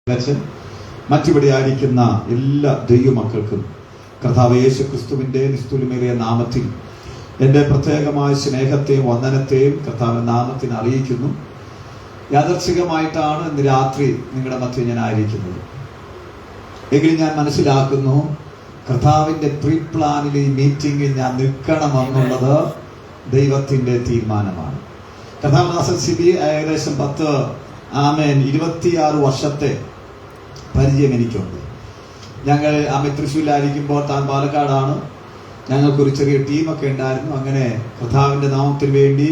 മറ്റിവിടെ ആയിരിക്കുന്ന എല്ലാ ദൈവമക്കൾക്കും കർത്താവ് യേശു ക്രിസ്തുവിന്റെ നിസ്തുല്യമേറിയ നാമത്തിൽ എൻ്റെ പ്രത്യേകമായ സ്നേഹത്തെയും വന്ദനത്തെയും കർത്താവിന്റെ നാമത്തിന് അറിയിക്കുന്നു. യാദർച്ഛികമായിട്ടാണ് ഇന്ന് രാത്രി നിങ്ങളുടെ മധ്യ ഞാൻ ആയിരിക്കുന്നത്. എങ്കിലും ഞാൻ മനസ്സിലാക്കുന്നു കർത്താവിന്റെ പ്രീ പ്ലാനിൽ ഈ മീറ്റിംഗിൽ ഞാൻ നിൽക്കണമെന്നുള്ളത് ദൈവത്തിന്റെ തീരുമാനമാണ്. കർത്താവ് സിബി ഏകദേശം 26 വർഷത്തെ പരിചയം എനിക്കുണ്ട്. ഞങ്ങൾ തൃശ്ശൂരിലായിരിക്കുമ്പോൾ താൻ പാലക്കാടാണ്. ഞങ്ങൾക്കൊരു ചെറിയ ടീമൊക്കെ ഉണ്ടായിരുന്നു. അങ്ങനെ കർത്താവിന്റെ നാമത്തിന് വേണ്ടി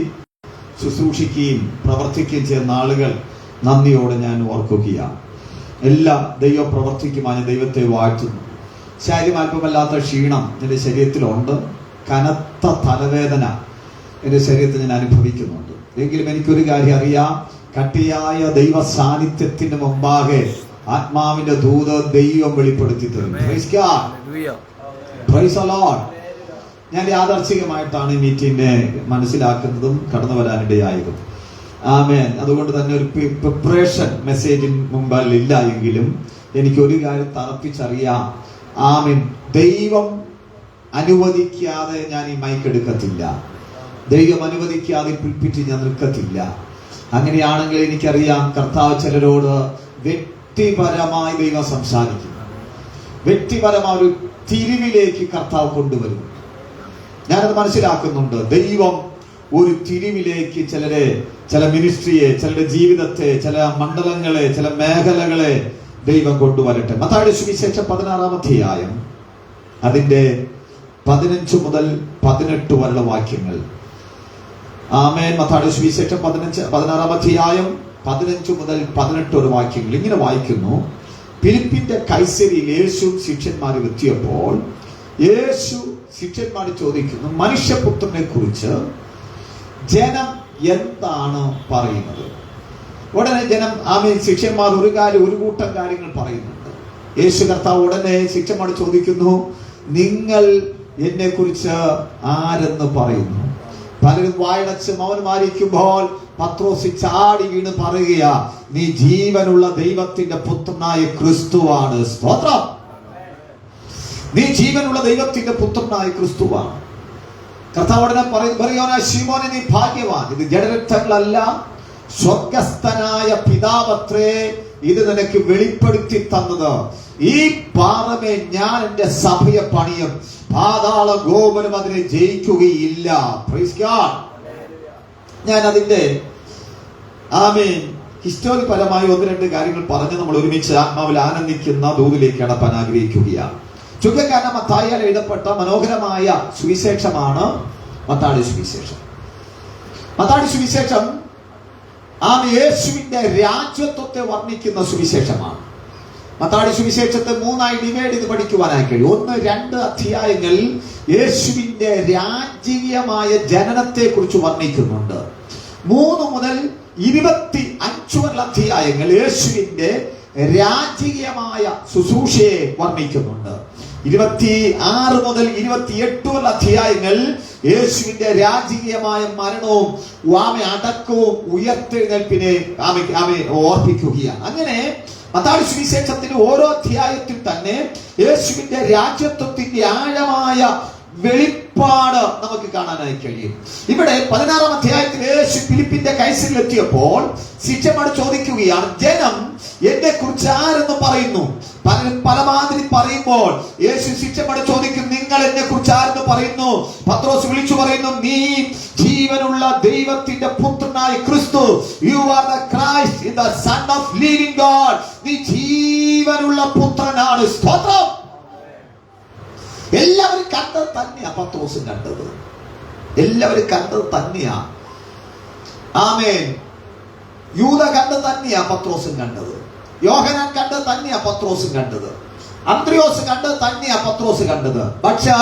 ശുശ്രൂഷിക്കുകയും പ്രവർത്തിക്കുകയും ചെയ്യുന്ന ആളുകൾ നന്ദിയോടെ ഞാൻ ഓർക്കുകയാണ്. എല്ലാം ദൈവം പ്രവർത്തിക്കുമായി ദൈവത്തെ വാഴ്ത്തുന്നു. ശാരീരം അല്പമല്ലാത്ത ക്ഷീണം എൻ്റെ ശരീരത്തിലുണ്ട്. കനത്ത തലവേദന എൻ്റെ ശരീരത്തിൽ ഞാൻ അനുഭവിക്കുന്നുണ്ട്. എങ്കിലും എനിക്കൊരു കാര്യം അറിയാം, കട്ടിയായ ദൈവ സാന്നിധ്യത്തിന് മുമ്പാകെ ആത്മാവിന്റെ ദൂത് ദൈവം വെളിപ്പെടുത്തി തരും. ഞാൻ യാദർച്ഛികമായിട്ടാണ് ഈ മീറ്റിംഗിനെ മനസ്സിലാക്കുന്നതും കടന്നു വരാനിടയായതും. ആമേൻ. അതുകൊണ്ട് തന്നെ ഒരു പ്രിപ്പറേഷൻ മെസ്സേജിന് മുമ്പിൽ ഇല്ല എങ്കിലും എനിക്കൊരു കാര്യം തറപ്പിച്ചറിയാം. ആമേൻ. ദൈവം അനുവദിക്കാതെ ഞാൻ ഈ മൈക്ക് എടുക്കത്തില്ല. ദൈവം അനുവദിക്കാതെ പിൽപ്പിറ്റ് ഞാൻ നിൽക്കത്തില്ല. അങ്ങനെയാണെങ്കിൽ എനിക്കറിയാം കർത്താവ് ചിലരോട് വ്യക്തിപരമായി ദൈവം സംസാരിക്കും. വ്യക്തിപരമായ ഒരു തിരിവിലേക്ക് കർത്താവ് കൊണ്ടുവരും. ഞാനത് മനസ്സിലാക്കുന്നുണ്ട്. ദൈവം ഒരു തിരിവിലേക്ക് ചില മിനിസ്ട്രിയെ, ചിലരുടെ ജീവിതത്തെ, ചില മണ്ഡലങ്ങളെ, ചില മേഖലകളെ ദൈവം കൊണ്ടുവരട്ടെ. മത്തായിയുടെ സുവിശേഷം 16-ാം അധ്യായം അതിന്റെ 15 മുതൽ 18 വരെയുള്ള വാക്യങ്ങൾ. ആമേൻ. മത്തായിയുടെ സുവിശേഷം 16-ാം അധ്യായം 15 മുതൽ 18 വരെ വാക്യങ്ങൾ ഇങ്ങനെ വായിക്കുന്നു. ഫിലിപ്പിന്റെ കൈസരിയിൽ യേശു ശിഷ്യന്മാരെ എത്തിയപ്പോൾ യേശു ശിഷ്യന്മാർ ചോദിക്കുന്നു, മനുഷ്യപുത്രനെ കുറിച്ച് ജനം എന്താണ് പറയുന്നത്? ഉടനെ ശിഷ്യന്മാർ ഒരു കൂട്ടം കാര്യങ്ങൾ പറയുന്നുണ്ട്. യേശു കർത്താവ് ഉടനെ ശിഷ്യന്മാർ ചോദിക്കുന്നു, നിങ്ങൾ എന്നെ കുറിച്ച് ആരെന്ന് പറയുന്നു? പലരും വായടച്ച് മൗനമായിരിക്കുമ്പോൾ പത്രോസ് ചാടി വീണ് പറയുകയാ, നീ ജീവനുള്ള ദൈവത്തിന്റെ പുത്രനായ ക്രിസ്തുവാണ്. സ്തോത്രം. നീ ജീവനുള്ള ദൈവത്തിന്റെ പുത്രനായ ക്രിസ്തുവാണ്. കർത്താവ് ഉടനെ പറയുവാനാ, ശിമോനെ നീ ഭാഗ്യവാൻ, ഇത് ജഡരക്തങ്ങളല്ല, സ്വർഗസ്ഥനായ പിതാവത്രേ ഇത് നിനക്ക് വെളിപ്പെടുത്തി തന്നത്. ഈ പാറമേ ഞാൻ എന്റെ സഭയെ പണിയും, പാതാള ഗോപുരം അതിനെ ജയിക്കുകയില്ല. Praise God. ഞാൻ അതിന്റെ ഹിസ്റ്റോറികപരമായി 1-2 കാര്യങ്ങൾ പറഞ്ഞ് നമ്മൾ ഒരുമിച്ച് ആത്മാവിൽ ആനന്ദിക്കുന്ന ദൂതിലേക്ക് കടപ്പാൻ ആഗ്രഹിക്കുകയാണ്. ചുങ്കക്കാരൻ മത്തായിയാൽ എഴുതപ്പെട്ട മനോഹരമായ സുവിശേഷമാണ് മത്തായിയുടെ സുവിശേഷം. മത്തായിയുടെ സുവിശേഷം യേശുവിന്റെ രാജ്യത്വത്തെ വർണ്ണിക്കുന്ന സുവിശേഷമാണ്. മത്തായിയുടെ സുവിശേഷത്തെ 3ആയി ഡിവൈഡ് ചെയ്ത് പഠിക്കുവാനായി കഴിയും. 1-2 അധ്യായങ്ങൾ യേശുവിന്റെ രാജകീയമായ ജനനത്തെ കുറിച്ച് വർണ്ണിക്കുന്നുണ്ട്. 3 മുതൽ 25 വരെ അധ്യായങ്ങൾ യേശുവിന്റെ രാജകീയമായ ശുശ്രൂഷയെ വർണ്ണിക്കുന്നുണ്ട്. 26 മുതൽ 28 വരെ അധ്യായങ്ങൾ യേശുവിന്റെ രാജകീയമായ മരണവും അടക്കവും ഉയർത്തെഴുന്നേൽപ്പിനെ ഓർപ്പിക്കുകയാണ്. അങ്ങനെ മത്തായി സുവിശേഷത്തിന്റെ ഓരോ അധ്യായത്തിൽ തന്നെ യേശുവിന്റെ രാജ്യത്വത്തിന്റെ ആഴമായ വെളിപ്പാട് നമുക്ക് കാണാനായി കഴിയും. ഇവിടെ 16-ാം അധ്യായത്തിൽ യേശു ഫിലിപ്പിന്റെ കൈസരിയിൽ എത്തിയപ്പോൾ ശിഷ്യന്മാർ ചോദിക്കുകയാണ്, ജനം എന്നെ കുറിച്ച് ആരെന്ന് പറയുന്നു? പലരും പലമാതിരി പറയുമ്പോൾ യേശു ശിഷ്യന്മാർ ചോദിക്കും, നിങ്ങൾ എന്നെ കുറിച്ച് ആരെന്ന് പറയുന്നു? പത്രോസ് വിളിച്ചു പറയുന്നു, നീ ജീവനുള്ള ദൈവത്തിന്റെ പുത്രനായ ക്രിസ്തു, you are the Christ, the son of living God. നീ ജീവനുള്ള പുത്രനാണ്. സ്തോത്രം. എല്ലാവരും കണ്ടത് തന്നെയാ പത്രോസും കണ്ടത്. എല്ലാവരും കണ്ടത് തന്നെയാ. ആമേൻ. യൂദ കണ്ടത് തന്നെയാ പത്രോസും കണ്ടത്. യോഹന്നാൻ കണ്ടത് തന്നെയാ പത്രോസും കണ്ടത്. അന്ത്രയോസ് കണ്ടത് തന്നെയാ പത്രോസ് കണ്ടത്. പക്ഷെ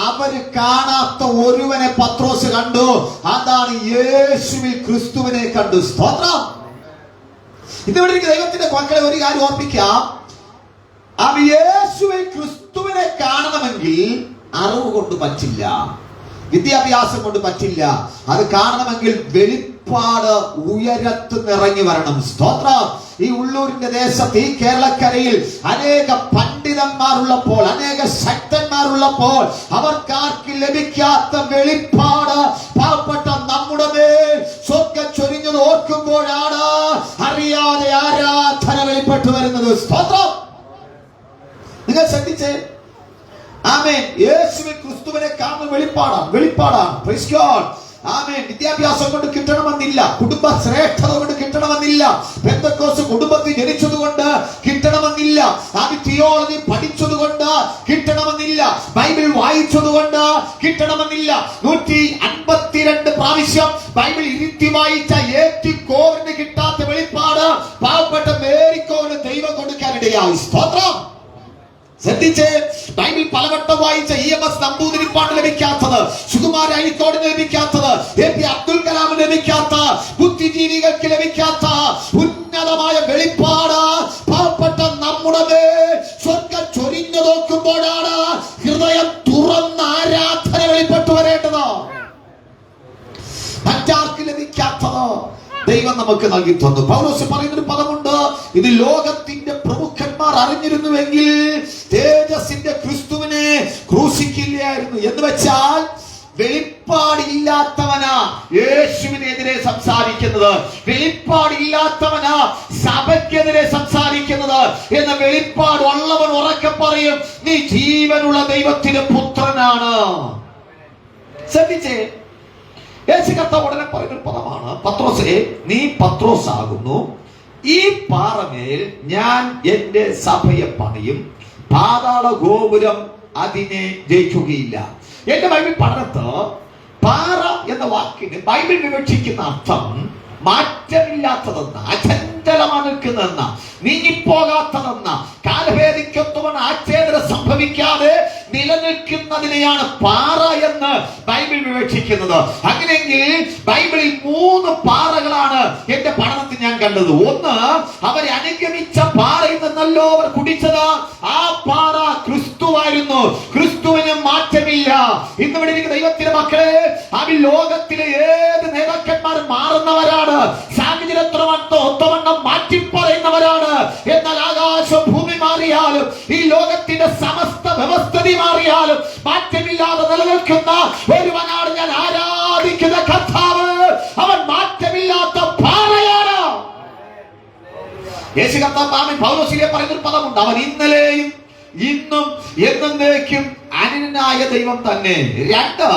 അവര് കാണാത്ത ഒരുവനെ പത്രോസ് കണ്ടു. അതാണ് യേശുവിൽ ക്രിസ്തുവിനെ കണ്ടു. സ്തോത്രം. ഇതിവിടെ ദൈവത്തിന്റെ മക്കളെ ഒരു കാര്യം ഓർപ്പിക്കാം. യേശുവിൽ ക്രിസ്തുവിനെ കാണണമെങ്കിൽ അറിവ് കൊണ്ട് പറ്റില്ല, വിദ്യാഭ്യാസം കൊണ്ട് പറ്റില്ല. അത് കാണണമെങ്കിൽ വെളിപ്പാട് വെളിപ്പാട് ഉയരത്ത് നിറങ്ങി വരണം. സ്തോത്രം. ഈ ഉള്ളൂരിന്റെ ദേശത്ത്, ഈ കേരളക്കരയിൽ അനേക പണ്ഡിതന്മാരുള്ളപ്പോൾ, അനേക ശക്തന്മാരുള്ളപ്പോൾ അവർക്കാർക്ക് ലഭിക്കാത്ത വെളിപ്പാട് പാവപ്പെട്ട നമ്മുടെ മേൽ സ്വർഗ്ഗം ചൊരിഞ്ഞത് ഓർക്കുമ്പോഴാണ് അറിയാതെ ആരാധന വെളിപ്പെട്ടു വരുന്നത്. സ്തോത്രം. നിങ്ങൾ ശ്രദ്ധിച്ചേ. ആമേൻ. യേശുവിൻ ക്രിസ്തുവിനെ കാണുന്ന വെളിപ്പാടാണ്. Praise God. ആമേൻ. വിദ്യാഭ്യാസം കൊണ്ട് കിട്ടണമെന്നില്ല, കുടുംബ ശ്രേഷ്ഠത കൊണ്ട് കിട്ടണമെന്നില്ല, പെന്തക്കോസ്ത് കുടുംബത്തിൽ ജനിച്ചതുകൊണ്ട് കിട്ടണമെന്നില്ല, തിയോളജി പഠിച്ചതുകൊണ്ട് കിട്ടണമെന്നില്ല, ബൈബിൾ വായിച്ചതുകൊണ്ട് കിട്ടണമെന്നില്ല. 152 പ്രാവശ്യം ബൈബിൾ ഇരുത്തി വായിച്ച കോവിന് കിട്ടാത്ത വെളിപ്പാട് പാവപ്പെട്ട മേരിക്കോവിന് ദൈവം കൊടുക്കാനിടയായി. സ്തോത്രം. ശ്രദ്ധിച്ച്. ബൈബിൾ പലവട്ടം വായിച്ച EMS നമ്പൂതിരിപ്പാട് ലഭിക്കാത്തത്, സുകുമാര അഴിക്കോടിന് ലഭിക്കാത്തത്, AP അബ്ദുൽ കലാമിന് ലഭിക്കാത്ത, ബുദ്ധിജീവികൾക്ക് ലഭിക്കാത്ത ഉന്നതമായ വെളിപ്പാട് പാവപ്പെട്ട നമ്മുടെ മേൽ സ്വർഗ്ഗം ചൊരിഞ്ഞു നോക്കുമ്പോഴാണ് ഹൃദയം തുറന്ന ആരാധന വെളിപ്പെട്ടു വരേണ്ടത്. മറ്റാർക്ക് ലഭിക്കാത്തത് ദൈവം നമുക്ക് നൽകി തന്നു. പൗലോസ് പറയുന്നൊരു പദമുണ്ട്, ഇത് ലോകത്തിന്റെ പ്രമുഖന്മാർ അറിഞ്ഞിരുന്നുവെങ്കിൽ തേജസ്സിന്റെ ക്രിസ്തുവിനെ ക്രൂശിക്കില്ലായിരുന്നു. എന്ന് വെച്ചാൽ വെളിപ്പാടില്ലാത്തവനാ യേശുവിനെതിരെ സംസാരിക്കുന്നത്, വെളിപ്പാടില്ലാത്തവനാ സഭയ്ക്കെതിരെ സംസാരിക്കുന്നത്. എന്ന വെളിപ്പാട് ഉള്ളവൻ ഉറക്കെ പറയും, നീ ജീവനുള്ള ദൈവത്തിന്റെ പുത്രനാണ്. ശ്രദ്ധിച്ചേ. യേശു കർത്താവ് ഉടനെ പറയുന്ന പദമാണ്, പത്രോസേ, നീ പത്രോസ് ആകുന്നു, ഈ പാറമേൽ ഞാൻ എന്റെ സഭയെ പണിയും, പാതാള ഗോപുരം അതിനെ ജയിക്കുകയില്ല. എന്റെ ബൈബിൾ പഠനത്ത് പാറ എന്ന വാക്കിന് ബൈബിൾ വിവക്ഷിക്കുന്ന അർത്ഥം മാറ്റമില്ലാത്തതെന്ന, അചഞ്ചലമായി നിൽക്കുന്നതെന്ന, നീങ്ങിപ്പോകാത്തതെന്ന, കാലഭേദിക്കൊത്തുവൻ ആച്ഛേദന സംഭവിക്കാതെ നിലനിൽക്കുന്നതിനെയാണ് പാറ എന്ന് ബൈബിൾ വിവക്ഷിക്കുന്നത്. അങ്ങനെയെങ്കിൽ ബൈബിളിൽ 3 പാറകളാണ് എന്റെ പഠനത്തിൽ ഞാൻ കണ്ടത്. ഒന്ന്, അവരെ അനുഗമിച്ച പാറയിൽ നിന്നല്ലോ അവർ കുടിച്ചത്. ആ പാറ ക്രിസ്തുവായിരുന്നു. ക്രിസ്തുവിന് മാറ്റമില്ല. ഇന്നിവിടെ ഇരിക്കുന്ന ദൈവത്തിന്റെ മക്കളെ, അവൻ ലോകത്തിലെ ഏത് നേതാക്കന്മാരും മാറുന്നവരാണ്, സാഹചര്യത്തിനൊത്തവണ്ണം മാറ്റി പറയുന്നവരാണ്. എന്നാൽ ആകാശം ഭൂമി മാറിയാലും, ഈ ലോകത്തിന്റെ സമസ്ത വ്യവസ്ഥിതി മാറിയാലും മാറ്റമില്ലാതെ നിലനിൽക്കുന്ന ഒരുവനാണ് ഞാൻ ആരാധിക്കുന്ന കർത്താവ്. അവൻ മാറ്റമില്ലാത്ത പാറയാണ്. യേശു കർത്താവ് പൗലോസിലെ പറയുന്നൊരു പദമുണ്ട്, അവൻ ഇന്നലെയും ഇന്നും എന്നേക്കും അനന്യനായ ദൈവം തന്നെ. 2,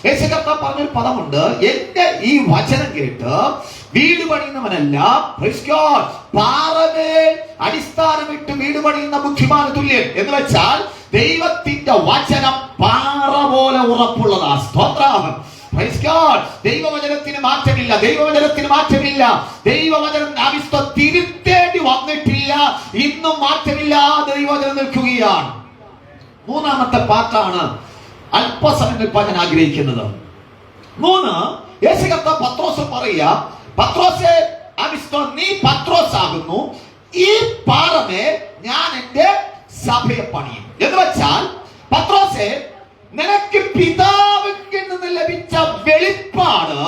യേശു കർത്താവ് പറഞ്ഞൊരു പദമുണ്ട്, എന്റെ ഈ വചനം കേട്ട് വീട് പണിയുന്നവനല്ല, പാറമേൽ അടിസ്ഥാനമിട്ട് വീട് പണിയുന്ന ബുദ്ധിമാന് തുല്യം. എന്ന് വെച്ചാൽ ദൈവത്തിന്റെ വചനം പാറ പോലെ ഉറപ്പുള്ളതാ. സ്തോത്രം. ദൈവവചനത്തിന് മാറ്റമില്ല. ദൈവവചനത്തിന് മാറ്റമില്ല. ദൈവവചനം അവിസ്തം തിരുത്തേണ്ടി വന്നിട്ടില്ല. ഇന്നും മാറ്റമില്ലാതെ ദൈവവചനം നിൽക്കുകയാണ്. 3ാമത്തെ പാർട്ടാണ് അല്പസമയം നിൽപ്പാൻ ഞാൻ ആഗ്രഹിക്കുന്നത്. 3, യേശു കർത്താവ് പത്രോസ് പറയുക, പത്രോസേ, അവിസ്തം നീ പത്രോസ് ആകുന്നു, ഈ പാറമേ ഞാൻ എന്റെ സഭയെ പണിയും. എന്ന് വെച്ചാൽ പത്രോസേ, നിനക്ക് പിതാവിൽ നിന്ന് ലഭിച്ച വെളിപ്പാട്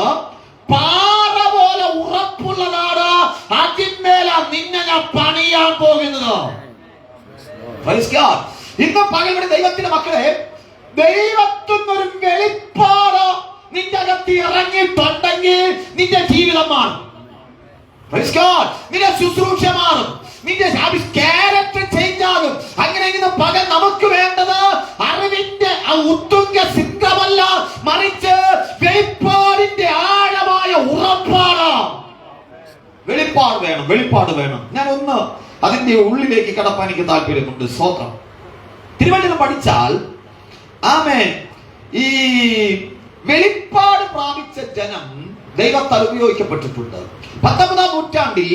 പാറ പോലെ ഉറപ്പുള്ളതാണ്. അതിന്മേലാ നിന്നെ ഞാൻ പണിയാൻ പോകുന്നത്. ഇന്ന് പകൽ ദൈവത്തിന്റെ മക്കളെ, ദൈവത്തിനൊരു വെളിപ്പാട് നിന്റെ അകത്ത് ഇറങ്ങിയിട്ടുണ്ടെങ്കിൽ നിന്റെ ജീവിതം മാറും. നിന്റെ ശുശ്രൂഷ മാറും. നിന്റെ ക്യാരക്ടർ ചേഞ്ച് ആകും. അങ്ങനെ പകൽ നമുക്ക് വേണ്ടത് അറിവിന്റെ ഉത്തുംഗ സിദ്ധമല്ല, മറിച്ച് വെളിപ്പാടിന്റെ ആഴമായ ഉറപ്പാണ്. വെളിപ്പാട് വേണം. ഞാൻ ഒന്ന് അതിന്റെ ഉള്ളിലേക്ക് കടപ്പാൻ എനിക്ക് താല്പര്യമുണ്ട്. സ്തോത്രം. തിരുവചനം പഠിച്ചാൽ ആമേൻ, ഈ വെളിപ്പാട് പ്രാപിച്ച ജനം ദൈവത്താൽ ഉപയോഗിക്കപ്പെട്ടിട്ടുണ്ട്. 19ാം നൂറ്റാണ്ടിൽ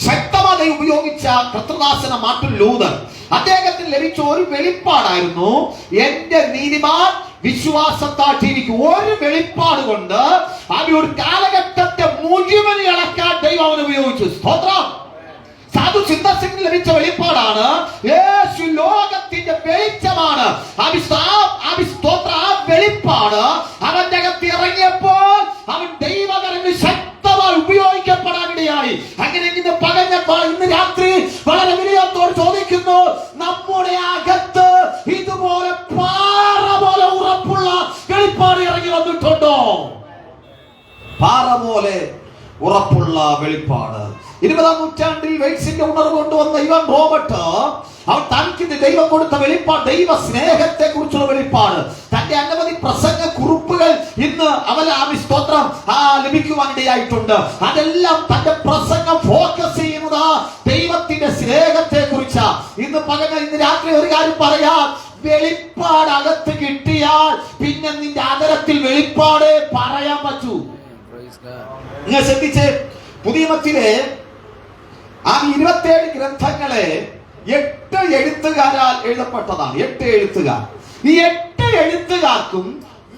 ശക്തമായി ഉപയോഗിച്ച കർത്തൃദാസന മാർട്ടിൻ ലൂതർ, അദ്ദേഹത്തിന് ലഭിച്ച ഒരു വെളിപ്പാടായിരുന്നു, എന്റെ നീതിമാൻ വിശ്വാസത്താൽ ജീവിക്കും. ഒരു വെളിപ്പാട് കൊണ്ട് അവൻ ഒരു കാലഘട്ടത്തെ മുഴുവൻ ഇളക്കാൻ ദൈവം അവൻ ഉപയോഗിച്ചു. സ്തോത്രം. സാധു സിദ്ധസിംഗിന് ലഭിച്ച വെളിപ്പാടാണ്, യേശു ലോകത്തിന്റെ വെളിച്ചമാണ്. ആ വെളിപ്പാട് അവന്റെ അകത്ത് ഇറങ്ങിയപ്പോൾ അവൻ ദൈവകരന് ശക്തമായി പോലെ ഉറപ്പുള്ള വെളിപ്പാട്. 20-ാം നൂറ്റാണ്ടിൽ വെയ്റ്റ്സിന്റെ ഉണർവ് കൊണ്ടുവന്ന ഇവാൻ റോബർട്ട് അവൻ തനിക്ക് ദൈവം കൊടുത്ത വെളിപ്പാട്, ദൈവ സ്നേഹത്തെ കുറിച്ചുള്ള വെളിപ്പാട്, തന്റെ അനവധി പ്രസംഗ കുറിപ്പുകൾ ഇന്ന് സ്തോത്രം ലഭിക്കുവാനിടയായിട്ടുണ്ട്. അതെല്ലാം തന്റെ പ്രസംഗം ഫോക്കസ് ചെയ്യുന്നത് ദൈവത്തിന്റെ സ്നേഹത്തെ കുറിച്ചാ. ഇന്ന് രാത്രി ഒരു കാര്യം പറയാം, വെളിപ്പാട് അകത്ത് കിട്ടിയാൽ പിന്നെ നിന്റെ അതരത്തിൽ വെളിപ്പാട് പറയാൻ പറ്റൂ. നിങ്ങൾ ശ്രദ്ധിച്ച്, പുതിയ നിയമത്തിലെ 27 ഗ്രന്ഥങ്ങളെ 8 എഴുത്തുകാരാൽ എഴുതപ്പെട്ടതാണ്. 8 എഴുത്തുകാർ. ഈ 8 എഴുത്തുകാർക്കും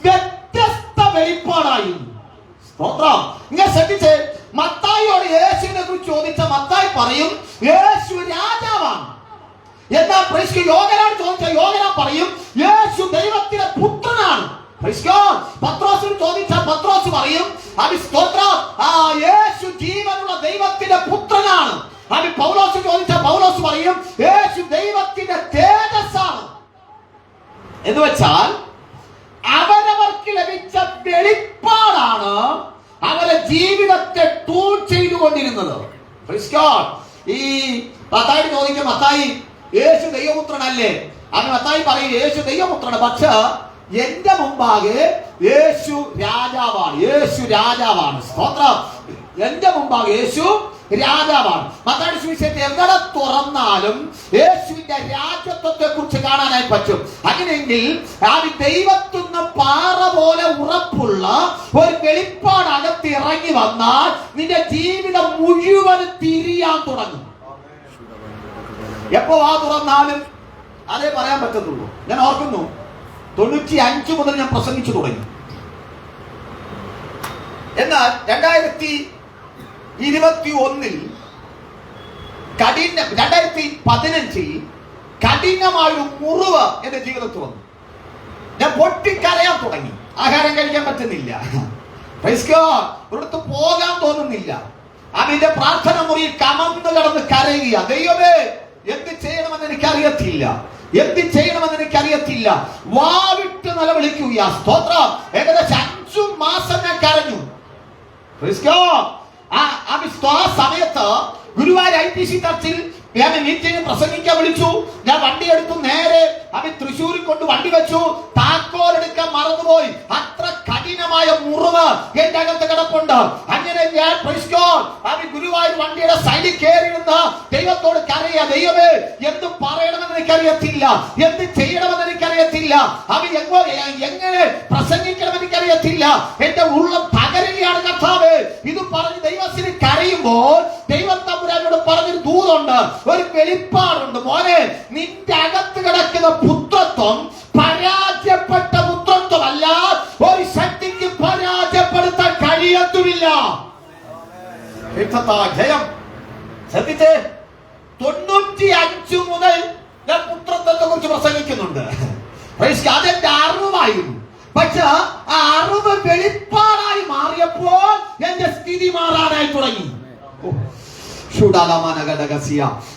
വ്യത്യസ്ത വെളിപ്പാടായിരുന്നു. സ്തോത്രം. നിങ്ങൾ ശ്രദ്ധിച്ച്, മത്തായിയോട് യേശുവിനെ കുറിച്ച് ചോദിച്ച മത്തായി പറയും യേശു രാജാവാണ്. എന്നാൽ യോഹന്നാൻ ചോദിച്ച യോഹന്നാൻ പറയും യേശു ദൈവത്തിന്റെ പുത്രനാണ്. പത്രോസിന് ചോദിച്ച പത്രോസ് പറയും യേശു ജീവനുള്ള ദൈവത്തിന്റെ പുത്രനാണ്. പൗലോസ് ചോദിച്ച പൗലോസ് പറയും യേശു ദൈവത്തിന്റെ തേജസ്സാണ്. എന്ന് വെച്ചാൽ അവരവർക്ക് ലഭിച്ച വെളിപ്പാടാണ് അവരെ ജീവിതത്തെ ടൂൾ ചെയ്തുകൊണ്ടിരുന്നത്. ഈ മത്തായി ചോദിക്കും, മത്തായി യേശു ദൈവപുത്രനല്ലേ? മത്തായി പറയും യേശു ദൈവപുത്രനാണ്, പക്ഷെ എന്റെ മുമ്പാകെ യേശു രാജാവാണ്. യേശു രാജാവാണ്. സ്തോത്രം. എന്റെ മുമ്പാകെ യേശു രാജാവാണ്. മത്തായി സുവിശേഷം എവിടെ തുറന്നാലും യേശുവിന്റെ രാജത്വത്തെ കുറിച്ച് കാണാനായി പറ്റും. അങ്ങനെയെങ്കിൽ ദൈവത്തുനിന്ന് പാറ പോലെ ഉറപ്പുള്ള ഒരു വെളിപ്പാട് അകത്ത് ഇറങ്ങി വന്നാൽ നിന്റെ ജീവിതം മുഴുവൻ തിരിയാൻ തുടങ്ങും. എപ്പോ തുറന്നാലും അതേ പറയാൻ പറ്റത്തുള്ളൂ. ഞാൻ ഓർക്കുന്നു, 95 മുതൽ ഞാൻ പ്രസംഗിച്ചു തുടങ്ങി. എന്നാൽ 2021 2015 കഠിനമായൊരു മുറിവ് എന്റെ ജീവിതത്തിൽ വന്നു. ഞാൻ പൊട്ടിക്കരയാൻ തുടങ്ങി. ആഹാരം കഴിക്കാൻ പറ്റുന്നില്ല, ഒരിടത്ത് പോകാൻ തോന്നുന്നില്ല. അതിന്റെ പ്രാർത്ഥന മുറിയിൽ കമന്ന് കിടന്ന് കരയുക. ദൈവമേ, എന്ത് ചെയ്യണമെന്ന് എനിക്കറിയത്തില്ല, എന്ത് ചെയ്യണമെന്ന് എനിക്കറിയത്തില്ല. വാവിട്ട് നിലവിളിക്കുക. സ്തോത്രം. ഏകദേശം 5 മാസം ഞാൻ കരഞ്ഞു. ആ സമയത്ത് ഗുരുവായൂർ IPC ചർച്ചിൽ ഞാൻ മീറ്റിംഗ് പ്രസംഗിക്കാൻ വിളിച്ചു. ഞാൻ വണ്ടി എടുത്തു, നേരെ തൃശ്ശൂരിൽ കൊണ്ട് വണ്ടി വെച്ചു. താക്കോലെടുക്കാൻ മറന്നുപോയി. അത്ര കഠിനമായ മുറിവ് എന്റെ അകത്ത് കിടപ്പുണ്ട്. അങ്ങനെ ഞാൻ ഗുരുവായൂർ വണ്ടിയുടെ സൈഡിൽ കയറി നിന്ന് ദൈവത്തോട് കരയുക. ദൈവമേ, എന്ത് പറയണമെന്ന് എനിക്കറിയത്തില്ല, എന്ത് ചെയ്യണമെന്ന് എനിക്കറിയത്തില്ല, എങ്ങനെ പ്രസംഗിക്കണമെന്ന് എനിക്കറിയത്തില്ല. എന്റെ ഉള്ളം തകരുകയാണ് കർത്താവേ. ഇത് പറഞ്ഞ് ദൈവത്തിന് കരയുമ്പോൾ ദൈവം തമ്പുരാനോട് പറഞ്ഞൊരു ദൂതുണ്ട്, ഒരു വെളിപ്പാടുണ്ട്. മോനെ, നിന്റെ അകത്ത് കിടക്കുന്ന പുത്രത്വം പരാജയപ്പെട്ട പുത്രത്വമല്ല. ഒരു ശക്തിക്ക് പരാജയപ്പെടുത്താൻ കഴിയത്തുമില്ല. ജയം. ശ്രദ്ധിച്ചേ, 95 മുതൽ ഞാൻ പുത്രത്വത്തെ കുറിച്ച് പ്രസംഗിക്കുന്നുണ്ട്. അതെന്റെ അറിവായിരുന്നു. പക്ഷെ ആ അറിവ് വെളിപ്പാടായി മാറിയപ്പോൾ എന്റെ സ്ഥിതി മാറാനായി തുടങ്ങി.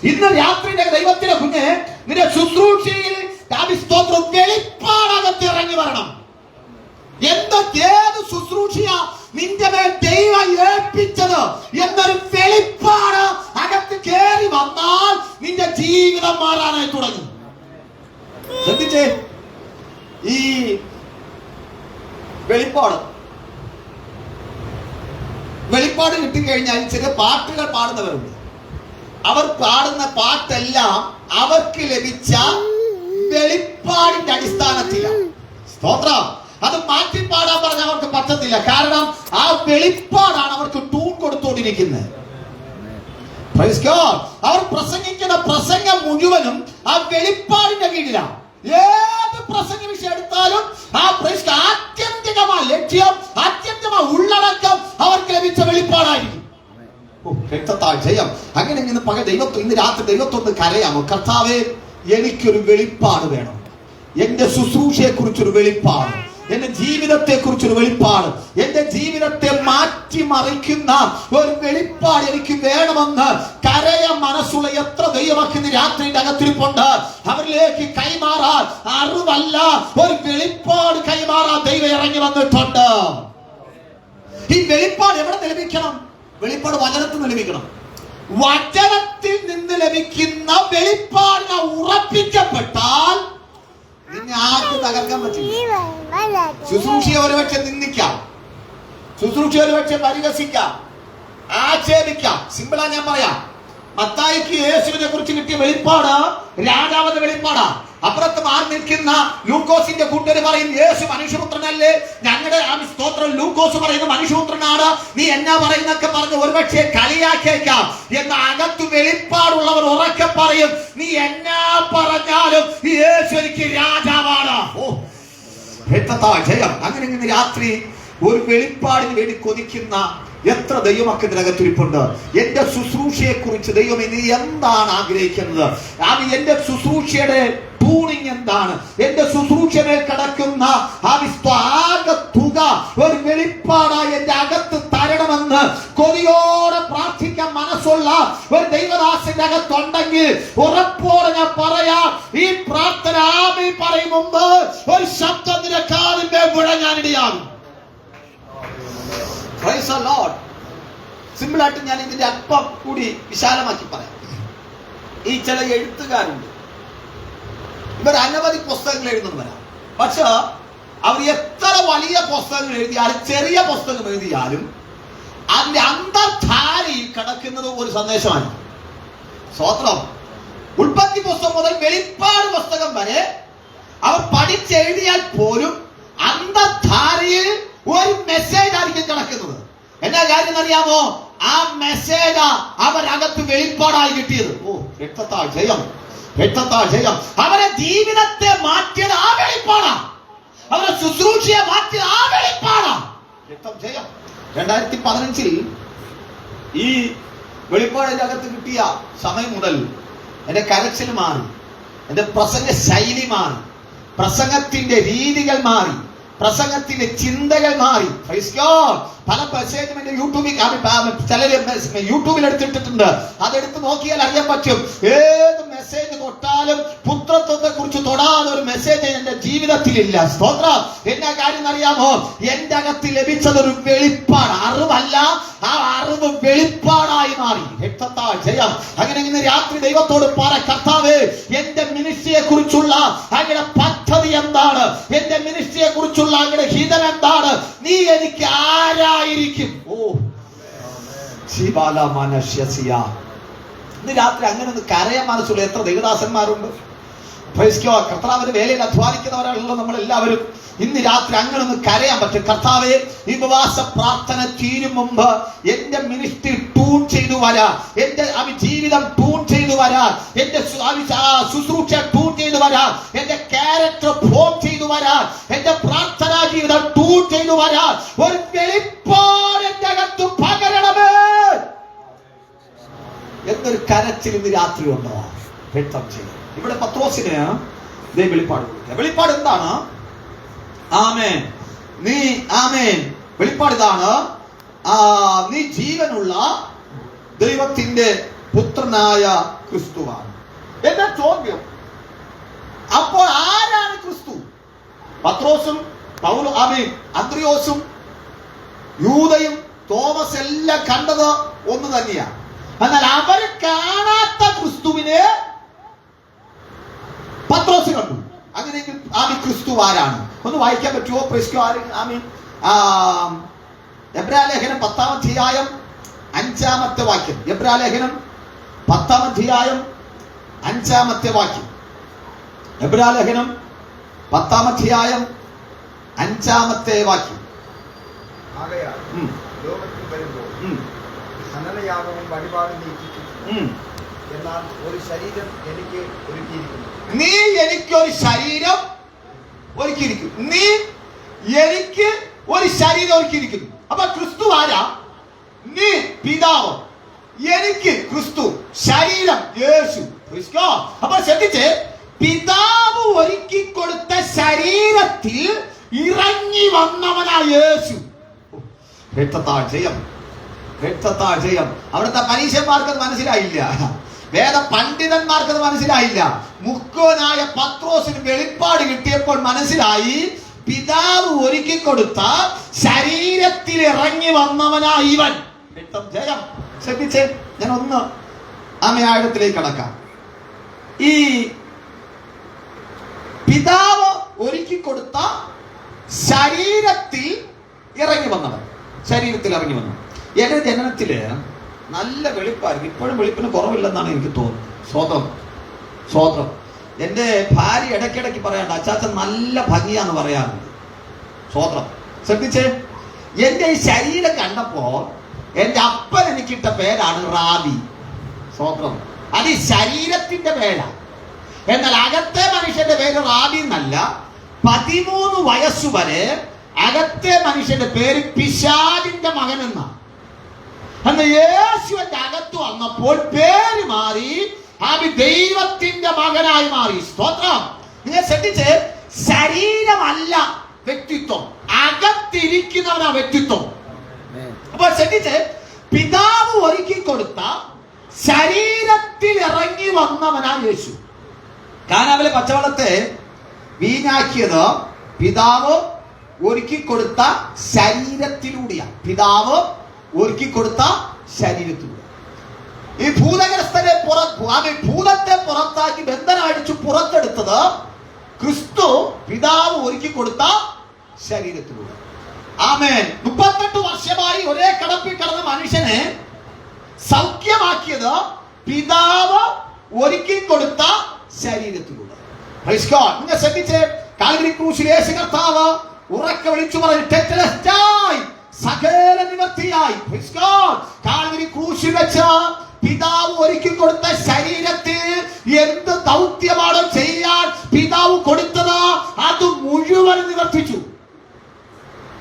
ഇന്ന് രാത്രി ദൈവത്തിന്റെ കുഞ്ഞ്, നിന്റെ ശുശ്രൂഷയിൽ വെളിപ്പാടകത്ത് ഇറങ്ങി വരണം. ഏത് ശുശ്രൂഷയാ നിന്റെ മേൽ ദൈവം ഏൽപ്പിച്ചത് എന്നൊരു വെളിപ്പാട് അകത്ത് കയറി വന്നാൽ നിന്റെ ജീവിതം മാറാനായി തുടങ്ങും. ശ്രദ്ധിച്ചേ, ഈ വെളിപ്പാട് കിട്ടിക്കഴിഞ്ഞാൽ ചില പാട്ടുകൾ പാടുന്നവരുണ്ട്. അവർ പാടുന്ന പാട്ടെല്ലാം അവർക്ക് ലഭിച്ച വെളിപ്പാടിന്റെ അടിസ്ഥാനത്തിലാണ്. സ്തോത്രം. അത് മാറ്റി പാടാൻ പറഞ്ഞാൽ അവർക്ക് പറ്റത്തില്ല. കാരണം ആ വെളിപ്പാടാണ് അവർക്ക് ടൂൺ കൊടുത്തോണ്ടിരിക്കുന്നത്. അവർ പ്രസംഗിക്കുന്ന പ്രസംഗം മുഴുവനും ആ വെളിപ്പാടിന്റെ കീഴിലാണ്. ഏത് പ്രസംഗ വിഷയം എടുത്താലും ആ ആത്യന്തികമായ ലക്ഷ്യം, ആത്യന്തികമായ ഉള്ളടക്കം അവർക്ക് ലഭിച്ച വെളിപ്പാടായിരിക്കും. ജയം. അങ്ങനെ ഇന്ന് രാത്രി ദൈവത്തോട് കരയാമോ? കർത്താവേ, എനിക്കൊരു വെളിപ്പാട് വേണം. എന്റെ ശുശ്രൂഷയെ കുറിച്ചൊരു വെളിപ്പാട്, എന്റെ ജീവിതത്തെ കുറിച്ചൊരു വെളിപ്പാട്, എന്റെ ജീവിതത്തെ മാറ്റിമറിക്കുന്ന ഒരു വെളിപ്പാട് എനിക്ക് വേണമെന്ന് കരയാൻ മനസ്സുള്ള എത്ര ദൈവമക്കൾ രാത്രിയുടെ അകത്തിരിപ്പുണ്ട്. അവരിലേക്ക് കൈമാറാൻ അറിവല്ല, ഒരു വെളിപ്പാട് കൈമാറാൻ ദൈവം ഇറങ്ങി വന്നിട്ടുണ്ട്. ഈ വെളിപ്പാട് എവിടെ നിന്ന് ലഭിക്കണം? വെളിപ്പാട് വചനത്തിൽ നിന്ന് ലഭിക്കണം. വചനത്തിൽ നിന്ന് ലഭിക്കുന്ന വെളിപ്പാടിനെ ഉറപ്പിക്കപ്പെട്ടാൽ നിന്നെ ആർക്ക് തകർക്കാൻ പറ്റില്ല. ശുശ്രൂഷയെ ഒരുപക്ഷെ നിന്ദിക്കാം, ശുശ്രൂഷയെ ഒരുപക്ഷെ പരിഹസിക്കാം, ആക്ഷേപിക്കാം. സിമ്പിളാ ഞാൻ പറയാം. മത്തായിക്ക് യേശുവിനെ കുറിച്ച് കിട്ടിയ വെളിപ്പാട് രാജാവിന്റെ വെളിപ്പാടാ. അപ്പുറത്ത് മാറി നിൽക്കുന്ന ലൂക്കോസിന്റെ കൂട്ടര് പറയും യേശു മനുഷ്യപുത്രനല്ലേ. ഞങ്ങളുടെ സ്തോത്രം ലൂക്കോസ് പറയുന്ന മനുഷ്യപുത്രനാണ്, നീ എന്നാ പറയുന്നൊക്കെ പറഞ്ഞ് ഒരുപക്ഷെ കളിയാക്കിയേക്കാം. എന്ന അകത്ത് വെളിപ്പാടുള്ളവർ ഉറക്കെ പറയും, നീ എന്നാ പറഞ്ഞാലും യേശു എനിക്ക് രാജാവാണ്. ജയം. അങ്ങനെ ഇന്ന് രാത്രി ഒരു വെളിപ്പാടിന് വേണ്ടി കൊതിക്കുന്ന എത്ര ദൈവമക്കത്തിനകത്തിരിപ്പുണ്ട്. എന്റെ ശുശ്രൂഷയെ കുറിച്ച് ദൈവം ഇനി എന്താണ് ആഗ്രഹിക്കുന്നത്? എന്റെ ശുശ്രൂഷയുടെ ട്യൂണിങ് എന്താണ്? എന്റെ ശുശ്രൂഷമേൽ കിടക്കുന്ന തുക ഒരു വെളിപ്പാടായി എന്റെ അകത്ത് തരണമെന്ന് കൊതിയോടെ പ്രാർത്ഥിക്കാൻ മനസ്സുള്ള ഒരു ദൈവദാസന്റെ അകത്തുണ്ടെങ്കിൽ ഉറപ്പോടെ ഞാൻ പറയാം, ഈ പ്രാർത്ഥന ആമേൻ പറയും മുമ്പ് ഒരു ശബ്ദത്തിന്റെ കാതിന്റെ മുഴങ്ങാനിടയാകും. സിമ്പിളായിട്ട് ഞാൻ ഇതിന്റെ അല്പം കൂടി വിശാലമാക്കി പറയാം. ഈ ചില എഴുത്തുകാരുണ്ട്, ഇവർ അനവധി പുസ്തകങ്ങൾ എഴുതുന്നവരാണ്. പക്ഷെ അവർ എത്ര വലിയ പുസ്തകങ്ങൾ എഴുതിയാലും ചെറിയ പുസ്തകം എഴുതിയാലും അതിന്റെ അന്തർധാരയിൽ കിടക്കുന്നത് ഒരു സന്ദേശമാണ്. സ്വത്രം ഉൽപ്പത്തി പുസ്തകം മുതൽ വെളിപ്പാട് പുസ്തകം വരെ അവർ പഠിച്ചെഴുതിയാൽ പോലും അന്തർധാരയിൽ ഒരു മെസ്സേജ് ആയിരിക്കും കിടക്കുന്നത്. എന്നാ കാര്യം അറിയാമോ? ആ മെസ്സേജ് അവരകത്ത് വെളിപ്പാടായി കിട്ടിയത്. രക്തത്താൽ ജയം, രക്തത്താൽ ജയം. അവരെ ജീവിതത്തെ മാറ്റിയത് ആ വെളിപ്പാടാണ്. അവരെ ശുശ്രൂഷയെ മാറ്റിയത് ആ വെളിപ്പാടാണ്. രക്തം ജയം. 2015 ഈ വെളിപ്പാടിന്റെ അകത്ത് കിട്ടിയ സമയം മുതൽ എന്റെ കരച്ചിൽ മാറി, എന്റെ പ്രസംഗ ശൈലി മാറി, പ്രസംഗത്തിന്റെ രീതികൾ മാറി, പ്രസംഗത്തിന്റെ ചിന്തകൾ മാറി. പല മെസ്സേജും എന്റെ യൂട്യൂബിൽ എടുത്തിട്ടിട്ടുണ്ട്. അതെടുത്ത് നോക്കിയാൽ അറിയാൻ പറ്റും. ഏത് മെസ്സേജ് തൊട്ടാലും പുത്രത്വത്തെ കുറിച്ച് തൊടാതെ ഒരു മെസ്സേജ് എന്റെ ജീവിതത്തിലില്ല. സ്തോത്രം. എന്നാ കാര്യം അറിയാമോ? എന്റെ അകത്ത് ലഭിച്ചതൊരു വെളിപ്പാട്, അറിവല്ല. ആ അറിവ് വെളിപ്പാടായി മാറി. രക്തത്താൽ ജയം. അങ്ങനെ ഇന്ന് രാത്രി ദൈവത്തോട് പറ, കർത്താവേ, എന്റെ മിനിസ്ട്രിയെ കുറിച്ചുള്ള അങ്ങയുടെ പദ്ധതി എന്താണ്? എന്റെ മിനിസ്ട്രിയെ കുറിച്ചുള്ള അങ്ങയുടെ ഹിതം എന്താണ്? നീ എനിക്ക് ആരായിരിക്കും? ഇന്ന് രാത്രി അങ്ങനെ ഒന്ന് കരയാൻ മനസ്സുള്ള എത്ര ദൈവദാസന്മാരുണ്ട്. കർത്താവിന്റെ വേലയിൽ അധ്വാനിക്കുന്നവരാണല്ലോ നമ്മൾ എല്ലാവരും. ഇന്ന് രാത്രി അങ്ങനെ ഒന്ന് കരയാൻ പറ്റും. കർത്താവേ, ഈ ഉപവാസ പ്രാർത്ഥന തീരും മുമ്പ് എന്റെ മിനിസ്ട്രി ട്യൂൺ ചെയ്തു വരാൻ, എന്റെ ജീവിതം ട്യൂൺ ചെയ്തു വരാൻ, എന്റെ ശുശ്രൂഷ ട്യൂൺ ചെയ്തു വരാൻ, എന്റെ ക്യാരക്ടർ ഫോം ചെയ്തു വരാൻ, എന്റെ പ്രാർത്ഥനാ ജീവിതം ട്യൂൺ ചെയ്തു വരാൻ ഒരു വെളിപ്പാട് എന്റെ അകത്ത് പകരണമേ എന്നൊരു കരച്ചിൽ ഇന്ന് രാത്രി ഉണ്ടോ? വ്യക്തം ചെയ്യും. ഇവിടെ പത്രോസിന് വെളിപ്പാട് കൊടുക്കുക. വെളിപ്പാട് എന്താണ്? ആമേൻ. നീ ആമേൻ. വെളിപ്പാട് ഇതാണ്, നീ ജീവനുള്ള ദൈവത്തിന്റെ പുത്രനായ ക്രിസ്തുവാണ്. എന്റെ ചോദ്യം, അപ്പോൾ ആരാണ് ക്രിസ്തു? പത്രോസും അന്ത്രയോസും യൂദയും തോമസ് എല്ലാം കണ്ടത് ഒന്ന് തന്നെയാണ്. എന്നാൽ അവര് കാണാത്ത ക്രിസ്തുവിനെ പത്രോസ് കണ്ടു. അങ്ങനെയെങ്കിൽ ക്രിസ്തു ആരാണ്? ഒന്ന് വായിക്കാൻ പറ്റുമോ? എബ്രായലേഖനം 10-ാം അധ്യായം 5-ാമത്തെ വാക്യം. എബ്രായലേഖനം 10-ാം അധ്യായം 5-ാമത്തെ വാക്യം. എബ്രായലേഖനം 10-ാം അധ്യായം 5-ാമത്തെ വാക്യം. എന്നാൽ ഒരു ശരീരം എനിക്ക് ഒരുക്കിയിരിക്കുന്നു. നീ എനിക്കൊരു ശരീരം ഒരുക്കിയിരിക്കുന്നു. നീ എനിക്ക് ഒരു ശരീരം ഒരുക്കിയിരിക്കുന്നു. അപ്പൊ ക്രിസ്തു ആരാ? നീ പിതാവ്, എനിക്ക് ക്രിസ്തു, ശരീരം യേശു. അപ്പൊ ശ്രദ്ധിച്ച്, പിതാവ് ഒരുക്കി കൊടുത്ത ശരീരത്തിൽ ഇറങ്ങി വന്നവനാ യേശു. രക്തത്താൽ ജയം, രക്തത്താൽ ജയം. അവിടുത്തെ പരീക്ഷന്മാർക്കത് മനസ്സിലായില്ല, വേദ പണ്ഡിതന്മാർക്കത് മനസ്സിലായില്ല. മുക്കോനായ പത്രോസിന് വെളിപ്പാട് കിട്ടിയപ്പോൾ മനസ്സിലായി, പിതാവ് ഒരുക്കി കൊടുത്ത ശരീരത്തിൽ ഇറങ്ങി വന്നവനാ ഇവൻ. ജയം. ശ്രദ്ധിച്ചേ, ഞാൻ ഒന്ന് ആഴത്തിലേക്ക് കടക്കാം. ഈ പിതാവ് ഒരുക്കി കൊടുത്ത ശരീരത്തിൽ ഇറങ്ങി വന്നവൻ, ശരീരത്തിൽ ഇറങ്ങി വന്നു. എന്റെ ജനനത്തില് നല്ല വെളിപ്പായിരുന്നു. ഇപ്പോഴും വെളിപ്പിന് കുറവില്ലെന്നാണ് എനിക്ക് തോന്നുന്നത്. സ്വോത്രം. എന്റെ ഭാര്യ ഇടയ്ക്കിടയ്ക്ക് പറയാണ്ട്, അച്ചാച്ചൻ നല്ല ഭംഗിയാന്ന് പറയാറുണ്ട്. സ്വോത്രം. ശ്രദ്ധിച്ചേ, എന്റെ ഈ ശരീരം കണ്ടപ്പോ എന്റെ അപ്പൻ എനിക്കിട്ട പേരാണ് റാബി. സ്വോത്രം. അത് ഈ ശരീരത്തിന്റെ പേരാ. എന്നാൽ അകത്തെ മനുഷ്യന്റെ പേര് റാബി എന്നല്ല. 13 വയസ്സ് വരെ അകത്തെ മനുഷ്യന്റെ പേര് പിശാചിന്റെ മകൻ എന്നാ. എന്നാൽ യേശുവിന്റെ അകത്ത് വന്നപ്പോൾ പേര് മാറി, അവൻ ദൈവത്തിന്റെ മകനായി മാറി. സ്തോത്രം. നിങ്ങൾ ശ്രദ്ധിച്ച്, ശരീരമല്ല വ്യക്തിത്വം, അകത്തിരിക്കുന്നവനാ വ്യക്തിത്വം. അപ്പോൾ ശ്രദ്ധിച്ച്, പിതാവ് ഒരുക്കി കൊടുത്ത ശരീരത്തിൽ ഇറങ്ങി വന്നവനാ യേശു. കാനാവിലെ പച്ചവെള്ളത്തെ വീഞ്ഞാക്കിയത് പിതാവ് ഒരുക്കി കൊടുത്ത ശരീരത്തിലൂടെയാണ്. പിതാവ് ഒരുക്കി കൊടുത്ത ശരീരത്തിലൂടെ ഈ ഭൂതഗ്രസ്തനെ ഭൂതത്തെ പുറത്താക്കി ബന്ധനടിച്ചു പുറത്തെടുത്തത് ക്രിസ്തു പിതാവ് ഒരുക്കി കൊടുത്ത ശരീരത്തിലൂടെ. ആമേൻ. 38 വർഷമായി ഒരേ കിടപ്പിൽ കിടന്ന മനുഷ്യനെ സൗഖ്യമാക്കിയത് പിതാവ് ഒരുക്കി കൊടുത്ത ശരീരത്തിലൂടെ. Praise God. നിങ്ങൾ ശ്രദ്ധിച്ചേ, കാൽവരി ക്രൂശിൽ യേശു കർത്താവ് ഉറക്കെ വിളിച്ചു പറഞ്ഞു, ടെറ്റലസ്റ്റായി, സകല നിവൃത്തിയായി. Praise God. കാൽവരി ക്രൂശിൽ വെച്ച് പിതാവ് ഒരുക്കി കൊടുത്ത ശരീരത്തിൽ എന്ത് ദൗത്യമാണ് ചെയ്യാൻ പിതാവ് കൊടുത്തത്, അത് മുഴുവൻ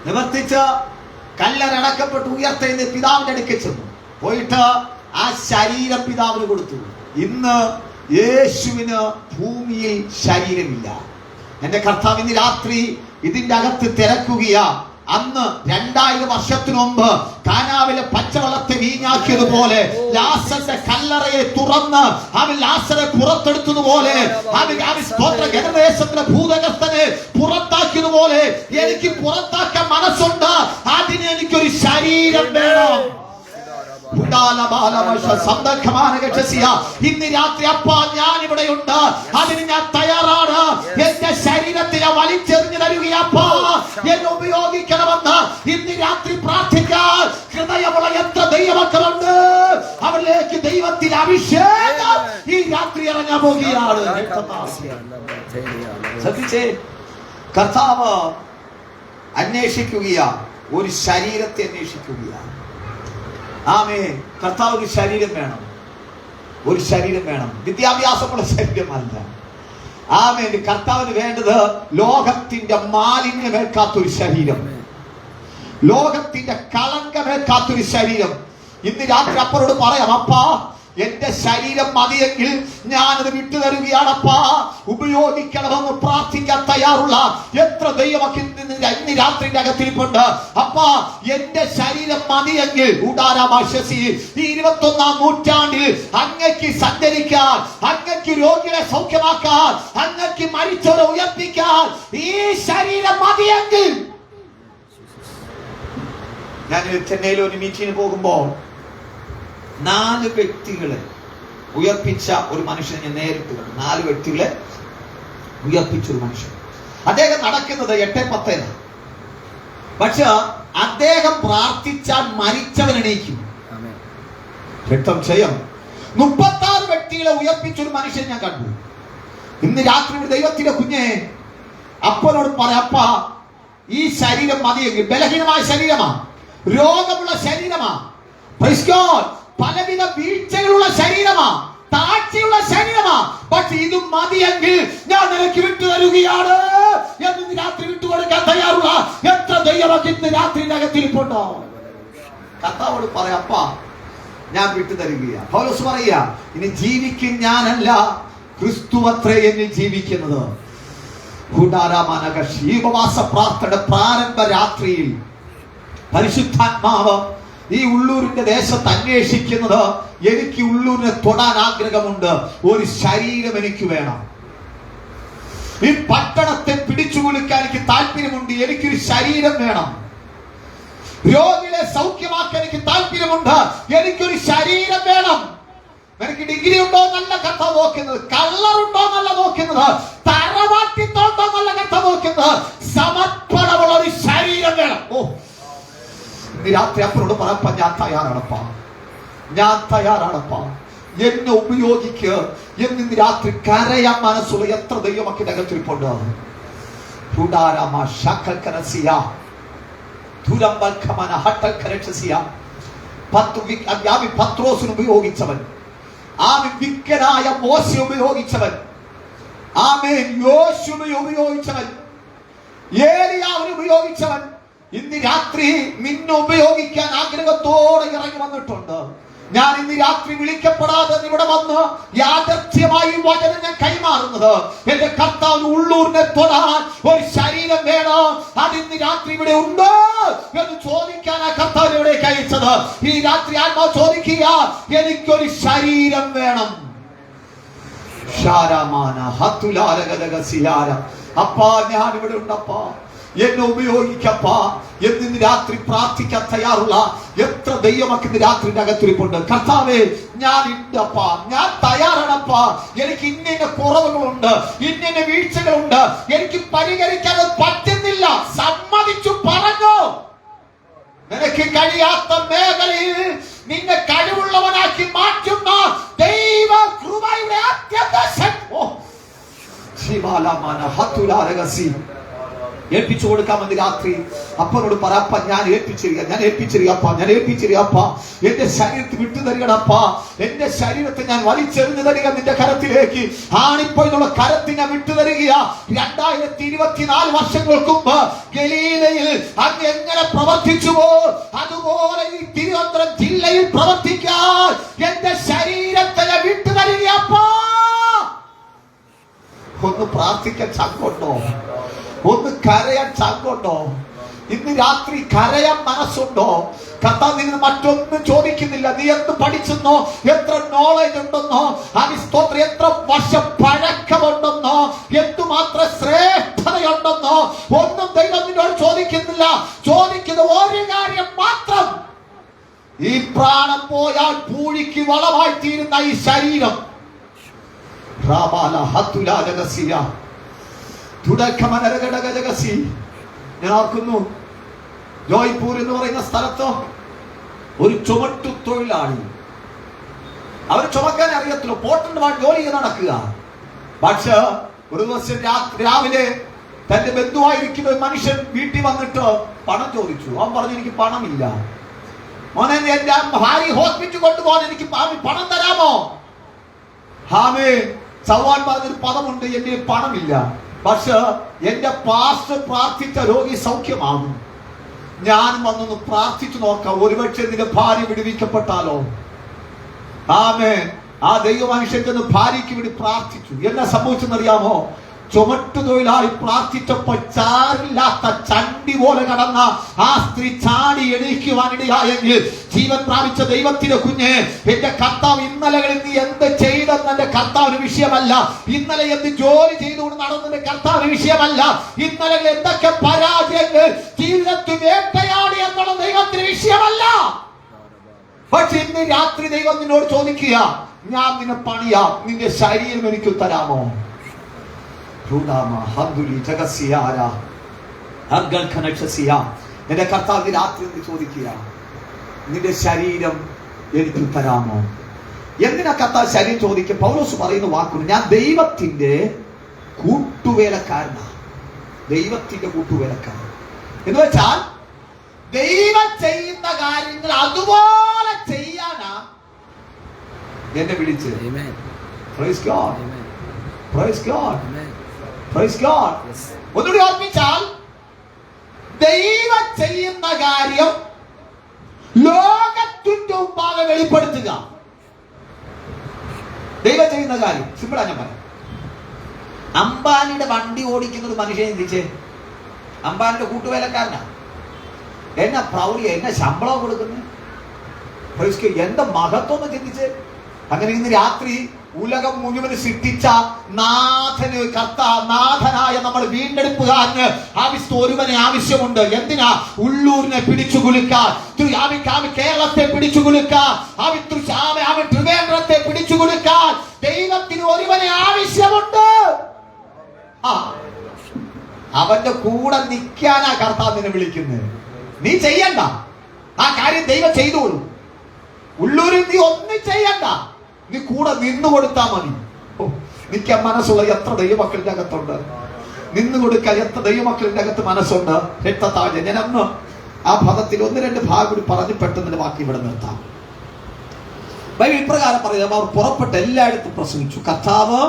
നിവർത്തിച്ച് കല്ലറടക്കപ്പെട്ട് ഉയർത്തെഴുന്ന പിതാവിന്റെ അടുക്കൽ ചെന്നു. പോയിട്ട് ആ ശരീരം പിതാവിന് കൊടുത്തു. ഇന്ന് യേശുവിന് ഭൂമിയിൽ ശരീരമില്ല. എന്റെ കർത്താവ് ഇന്ന് രാത്രി ഇതിന്റെ അകത്ത് തിരക്കുകയാ. അന്ന് 2000 വർഷത്തിനു മുമ്പ് കാനാവിലെ പച്ചവെള്ളത്തെ വീഞ്ഞാക്കിയതുപോലെ ലാസറിന്റെ കല്ലറയെ തുറന്ന് അവൻ ലാസറെ പുറത്തെടുത്തതുപോലെ, ഗണദേശത്തിലെ ഭൂതഗ്രസ്തനെ പുറത്താക്കിയതുപോലെ എനിക്ക് പുറത്താക്കാൻ മനസ്സുണ്ട്. അതിന് എനിക്കൊരു ശരീരം വേണം. ഇന്ന് രാത്രി അപ്പാ ഞാൻ ഇവിടെയുണ്ട്, അതിന് ഞാൻ തയ്യാറാണ്. എന്റെ ശരീരത്തിനെ വലിച്ചെറിഞ്ഞു തരുകയപ്പാ, എന്നെ ഉപയോഗിക്കണമെന്ന് ഇന്ന് രാത്രി പ്രാർത്ഥിക്കാൻ ഹൃദയമുള്ള എത്ര ദൈവമക്കളുണ്ട്. അവരിലേക്ക് ദൈവത്തിന്റെ അഭിഷേകം ഈ രാത്രി ഇറങ്ങാൻ പോകുകയാണ്. ശ്രദ്ധിച്ചേ, കർത്താവ് അന്വേഷിക്കുകയാ, ഒരു ശരീരത്തെ അന്വേഷിക്കുകയാണ്. ആമേൻ. കർത്താവ് ഒരു ശരീരം വേണം, ഒരു ശരീരം വേണം. വിദ്യാഭ്യാസമുള്ള ശരീരമല്ല. ആമേൻ. കർത്താവിന് വേണ്ടത് ലോകത്തിന്റെ മാലിന്യമേൽക്കാത്തൊരു ശരീരം, ലോകത്തിന്റെ കളങ്കമേൽക്കാത്തൊരു ശരീരം. ഇന്ന് രാത്രി അപ്പനോട് പറയാം, അപ്പാ എന്റെ ശരീരം മതിയെങ്കിൽ ഞാനത് വിട്ടു തരുകയാണപ്പാ, ഉപയോഗിക്കണമെന്ന് പ്രാർത്ഥിക്കാൻ തയ്യാറുള്ള എത്ര ദൈവമൊക്കെ ഇന്ന് രാത്രിന്റെ അകത്തിരിപ്പുണ്ട്. അപ്പാ എന്റെ ശരീരം മതിയെങ്കിൽ ഈ 21ാം നൂറ്റാണ്ടിൽ അങ്ങയ്ക്ക് സഞ്ചരിക്കാൻ, അങ്ങയ്ക്ക് രോഗികളെ സൗഖ്യമാക്കാൻ, അങ്ങയ്ക്ക് മരിച്ചവരെ ഉയർപ്പിക്കാൻ ഈ ശരീരം മതിയെങ്കിൽ. ഞാൻ ചെന്നൈയിൽ ഒരു മീറ്റിങ്ങിന് പോകുമ്പോൾ 4 വ്യക്തികളെ ഉയർപ്പിച്ച ഒരു മനുഷ്യനെ ഞാൻ നേരിട്ട് കണ്ടു. 4 വ്യക്തികളെ ഉയർപ്പിച്ച ഒരു മനുഷ്യൻ. അദ്ദേഹം നടക്കുന്നത് 8:10. പക്ഷെ അദ്ദേഹം പ്രാർത്ഥിച്ചാൽ മരിച്ചവൻ എണീക്കും. രക്തം ചെയ്യും. 36 വ്യക്തികളെ ഉയർപ്പിച്ച ഒരു മനുഷ്യൻ ഞാൻ കണ്ടു. ഇന്ന് രാത്രി ദൈവത്തിന്റെ കുഞ്ഞെ അപ്പനോട് പറയാ, ഈ ശരീരം മതിയെങ്കിൽ, ബലഹീനമായ ശരീരമാ, രോഗമുള്ള ശരീരമാ, പലവിധ വീഴ്ചകളുള്ള ശരീരമാ, താഴ്ചയുള്ള ശരീരമാ, പക്ഷെ ഇത് മതിയെങ്കിൽ ഞാൻ നിനക്ക് വിട്ടു തരുകയാണ് എന്ന് രാത്രി വിട്ടുകൊടുക്കാൻ തയ്യാറുള്ള എത്ര ദൈവമൊക്കെ ഇന്ന് രാത്രിയുടെ അകത്തിരിപ്പുണ്ടോ? കർത്താവോട് പറയാ, ഞാൻ വിട്ടു തരികയാണ്. പൗലോസ് പറയാ, ഇനി ജീവിക്കും ഞാനല്ല, ക്രിസ്തുവത്രേ എന്നിൽ ജീവിക്കുന്നത്. ഈ ഉപവാസ പ്രാർത്ഥനയുടെ പ്രാരംഭ രാത്രിയിൽ പരിശുദ്ധാത്മാവ് ഈ ഉള്ളൂരിന്റെ ദേശത്ത് അന്വേഷിക്കുന്നത്, എനിക്ക് ഉള്ളൂരിനെ തൊടാൻ ആഗ്രഹമുണ്ട്, ഒരു ശരീരം എനിക്ക് വേണം. ഈ പട്ടണത്തെ പിടിച്ചു കുലുക്കാൻ എനിക്ക് താല്പര്യമുണ്ട്. എനിക്കൊരു ശരീരം വേണം. രോഗികളെ സൗഖ്യമാക്കാൻ എനിക്ക് താല്പര്യമുണ്ട്. എനിക്കൊരു ശരീരം വേണം. എനിക്ക് ഡിഗ്രി ഉണ്ടോ എന്നല്ല കർത്താവ് നോക്കുന്നത്, കള്ളറുണ്ടോ എന്നല്ല നോക്കുന്നത്, തറവാട്ടിത്തോണ്ടോ എന്നല്ല കർത്താവ് നോക്കുന്നത്, സമർപ്പണമുള്ള ഒരു ശരീരം വേണം. രാത്രി അപ്പനോട് പറയപ്പ, ഞാൻ തയ്യാറാണപ്പാ, ഞാൻ തയ്യാറാണപ്പാ, എന്നെ ഉപയോഗിക്കുക എന്നിന്ന് രാത്രി കരയാൻ മനസ്സുള്ള എത്ര ദൈവമക്കളുടെ അകത്തിരിപ്പുണ്ട്. പത്രോസിന് ഉപയോഗിച്ചവൻ, വിക്കനായ മോശയെ ഉപയോഗിച്ചവൻ, യോശുവയെ ഉപയോഗിച്ചവൻ, ഏലിയാവിനെ ഉപയോഗിച്ചവൻ, ഇന്ന് രാത്രി നിന്നെ ഉപയോഗിക്കാൻ ആഗ്രഹത്തോടെ ഇറങ്ങി വന്നിട്ടുണ്ട്. ഞാൻ ഇന്ന് രാത്രി വിളിക്കപ്പെടാതെ ഇവിടെ വന്ന് യാദർച്ഛ്യമായി വചനം ഞാൻ കൈമാറുന്നത്, എന്റെ കർത്താവിന് ഉള്ളൂരിനെ തൊടാൻ ഒരു ശരീരം വേണം. അതിന്ന് രാത്രി ഇവിടെ ഉണ്ടോ എന്ന് ചോദിക്കാൻ ആ കർത്താവിനെ ഇവിടേക്ക് അയച്ചത്. ഈ രാത്രി ആത്മാവ് ചോദിക്കുക, എനിക്കൊരു ശരീരം വേണം. അപ്പാ, ഞാൻ ഇവിടെ ഉണ്ടപ്പാ, എന്നെ ഉപയോഗിക്കപ്പാ എന്നിന്ന് രാത്രി പ്രാർത്ഥിക്കാൻ തയ്യാറുള്ള എത്ര ദൈവമക്കൾ രാത്രിയുടെ അകത്തിരിപ്പുണ്ട്. കർത്താവേ, ഞാൻ ഉണ്ടപ്പാ, ഞാൻ തയ്യാറാണപ്പാ. എനിക്ക് ഇന്ന കുറവുകളുണ്ട്, ഇന്ന വീഴ്ചകളുണ്ട്, എനിക്ക് പരിഹരിക്കാൻ പറ്റുന്നില്ല. സമ്മതിച്ചു പറഞ്ഞു. നിനക്ക് കഴിയാത്ത മേഖലയിൽ നിന്നെ കഴിവുള്ളവനാക്കി മാറ്റുന്ന ദൈവ കൃപയുടെ ഏൽപ്പിച്ചു കൊടുക്കാമെന്ന് രാത്രി അപ്പനോട് പറയപ്പ, ഞാൻ ഏൽപ്പിച്ചിരിക്കപ്പ, എന്റെ ശരീരത്തിൽ വിട്ടു തരികണപ്പാ. എന്റെ ശരീരത്തെ ഞാൻ വലിച്ചെറിഞ്ഞു തരിക നിന്റെ കരത്തിലേക്ക്. ആണിപ്പോഴുള്ള കരത്തിൽ ഞാൻ വിട്ടു തരിക. 2024 വർഷങ്ങൾക്ക് മുമ്പ് ഗലീലയിൽ അങ്ങ് എങ്ങനെ പ്രവർത്തിച്ചുവോ അതുപോലെ ഈ തിരുവനന്തപുരം ജില്ലയിൽ പ്രവർത്തിക്കാൻ എന്റെ ശരീരത്തെ ഞാൻ വിട്ടു തരികയപ്പാ. ഒന്ന് പ്രാർത്ഥിക്കാൻ ചങ്കുണ്ടോ? ഒന്ന് കരയാൻ ചങ്കുണ്ടോ? ഇന്ന് രാത്രി കരയാൻ മനസ്സുണ്ടോ? കർത്താവ് നിങ്ങൾ മറ്റൊന്നും ചോദിക്കുന്നില്ല. നീ എന്ത് പഠിച്ചെന്നോ, എത്ര നോളജ് ഉണ്ടെന്നോ, സ്തോത്രം എത്ര വർഷം പഴക്കമുണ്ടെന്നോ, എന്തുമാത്രം ശ്രേഷ്ഠതയുണ്ടെന്നോ ഒന്നും ദൈവം നിന്നോട് ചോദിക്കുന്നില്ല. ചോദിക്കുന്ന ഒരു കാര്യം മാത്രം, ഈ പ്രാണം പോയാൽ പൂഴിക്ക് വളമായി തീരുന്ന ഈ ശരീരം. ഞാൻ ഓർക്കുന്നു, ജോയ്പൂർ എന്ന് പറയുന്ന സ്ഥലത്ത് ഒരു ചുമട്ടു തൊഴിലാളി, അവർ ചുമക്കാൻ അറിയത്തില്ല, പോട്ടന്മാർ ജോലി ചെയ്ത് നടക്കുക. പക്ഷെ ഒരു ദിവസം രാവിലെ തന്റെ ബന്ധുവായിരിക്കുന്ന മനുഷ്യൻ വീട്ടിൽ വന്നിട്ട് പണം ചോദിച്ചു. അവൻ പറഞ്ഞു, എനിക്ക് പണമില്ല മോനെ, എന്റെ ഭാര്യ ഹോസ്പിറ്റൽ കൊണ്ടുപോകാൻ എനിക്ക് പണം തരാമോ? ഹാമേ, സവാൻ പറഞ്ഞൊരു പദമുണ്ട്, എന്റെ പണമില്ല, പക്ഷെ എന്റെ പാസ്റ്റർ പ്രാർത്ഥിച്ച രോഗി സൗഖ്യമാകും. ഞാൻ വന്നൊന്ന് പ്രാർത്ഥിച്ചു നോക്കാം, ഒരുപക്ഷെ നിന്റെ ഭാര്യ വിടുവിക്കപ്പെട്ടാലോ. ആമേൻ. ആ ദൈവ മനുഷ്യൻ ചെന്ന് ഭാര്യയ്ക്ക് വേണ്ടി പ്രാർത്ഥിച്ചു. എന്നാ സംഭവിച്ചെന്നറിയാമോ? ചുമട്ടു തൊഴിലാളി പ്രാർത്ഥിച്ചപ്പോൾ ചാറില്ലാത്ത ചണ്ടി പോലെ കടന്ന ആ സ്ത്രീ ചാടി എണീക്കുവാനിടയായെങ്കിൽ ജീവൻ പ്രാപിച്ച ദൈവത്തിന്റെ കുഞ്ഞ്, എന്റെ കർത്താവ് ഇന്നലകളിൽ നീ എന്ത് ചെയ്തെന്ന് എന്റെ കർത്താവിന് വിഷയമല്ല. ഇന്നലെ എന്ത് ജോലി ചെയ്തുകൊണ്ട് നടന്നതിന്റെ കർത്താവിന് വിഷയമല്ല. ഇന്നലകൾ എന്തൊക്കെ പരാജയങ്ങൾ ജീവിതത്തിൽ വേട്ടയാടി എന്നുള്ള ദൈവത്തിന് വിഷയമല്ല. പക്ഷെ ഇന്ന് രാത്രി ദൈവം നിന്നോട് ചോദിക്കുക, ഞാൻ നിന്നെ പണിയാം, നിന്റെ ശരീരം എനിക്ക് തരാമോ? എന്റെ കർത്താവ് രാത്രി ചോദിക്കുക, നിന്റെ ശരീരം എനിക്ക് തരാമോ? എന്തിനാ കർത്താവ് ശരീരം ചോദിക്കുക? പൗലോസ് പറയുന്ന വാക്കുണ്ട്, ഞാൻ ദൈവത്തിന്റെ കൂട്ടുവേലക്കാരനാ. ദൈവത്തിന്റെ കൂട്ടുവേലക്കാരൻ എന്ന് വെച്ചാൽ ദൈവം ചെയ്യുന്ന കാര്യങ്ങൾ അതുപോലെ ചെയ്യാനാ എന്നെ വിളിച്ചത്. Praise God. Praise God. Praise God. ഒന്നുകൂടി ഓർമ്മിച്ചാൽ, ദൈവം ചെയ്യുന്ന കാര്യം ലോകത്തിന്റെ മുമ്പാകെ വെളിപ്പെടുത്തുക. ദൈവം ചെയ്യുന്ന കാര്യം സിമ്പിളാ. ഞാൻ പറയാം, അംബാനിയുടെ വണ്ടി ഓടിക്കുന്ന ഒരു മനുഷ്യനെ ചിന്തിച്ചേ. അംബാനിയുടെ കൂട്ടുവേലക്കാരനാ. എന്നാ പ്രൗഢിയ, എന്നാ ശമ്പളം കൊടുക്കുന്നത്, എന്താ മഹത്വം എന്ന് ചിന്തിച്ച്. അങ്ങനെ ഇന്ന് രാത്രി ഉലകം മുഴുവൻ സൃഷ്ടിച്ച നാഥനായ നമ്മൾ വീണ്ടെടുപ്പുകാരന് ഒരുവനെ ആവശ്യമുണ്ട്. എന്തിനാ? ഉള്ളൂരിനെ പിടിച്ചു കുലുക്കാൻ, കേരളത്തെ പിടിച്ചു കുലുക്കാൻ, ട്രിവേന്ദ്രത്തെ പിടിച്ചു കുലുക്കാൻ ദൈവത്തിന് ഒരുവനെ ആവശ്യമുണ്ട്. അവന്റെ കൂടെ നിൽക്കാനാ കർത്താവ് നിന്നെ വിളിക്കുന്നത്. നീ ചെയ്യണ്ട ആ കാര്യം, ദൈവം ചെയ്തോളൂ. ഉള്ളൂരിൽ നീ ഒന്നും ചെയ്യണ്ട, നീ കൂടെ നിന്നു കൊടുത്താൽ മതി. നിൽക്കാൻ മനസ്സുള്ള എത്ര ദൈവമക്കളുടെ അകത്തുണ്ട്, നിന്നു കൊടുക്കാൻ എത്ര ദൈവമക്കളുടെ അകത്ത് മനസ്സുണ്ട്. രക്തത്താഴ് ഞാൻ അന്ന് ആ പദത്തിൽ 1-2 ഭാഗം കൂടി പറഞ്ഞു പെട്ടെന്ന് ബാക്കി ഇവിടെ നിർത്താം. ബൈബിൾ ഇപ്രകാരം പറയുന്നത്, അവർ പുറപ്പെട്ട് എല്ലായിടത്തും പ്രസംഗിച്ചു, കർത്താവ്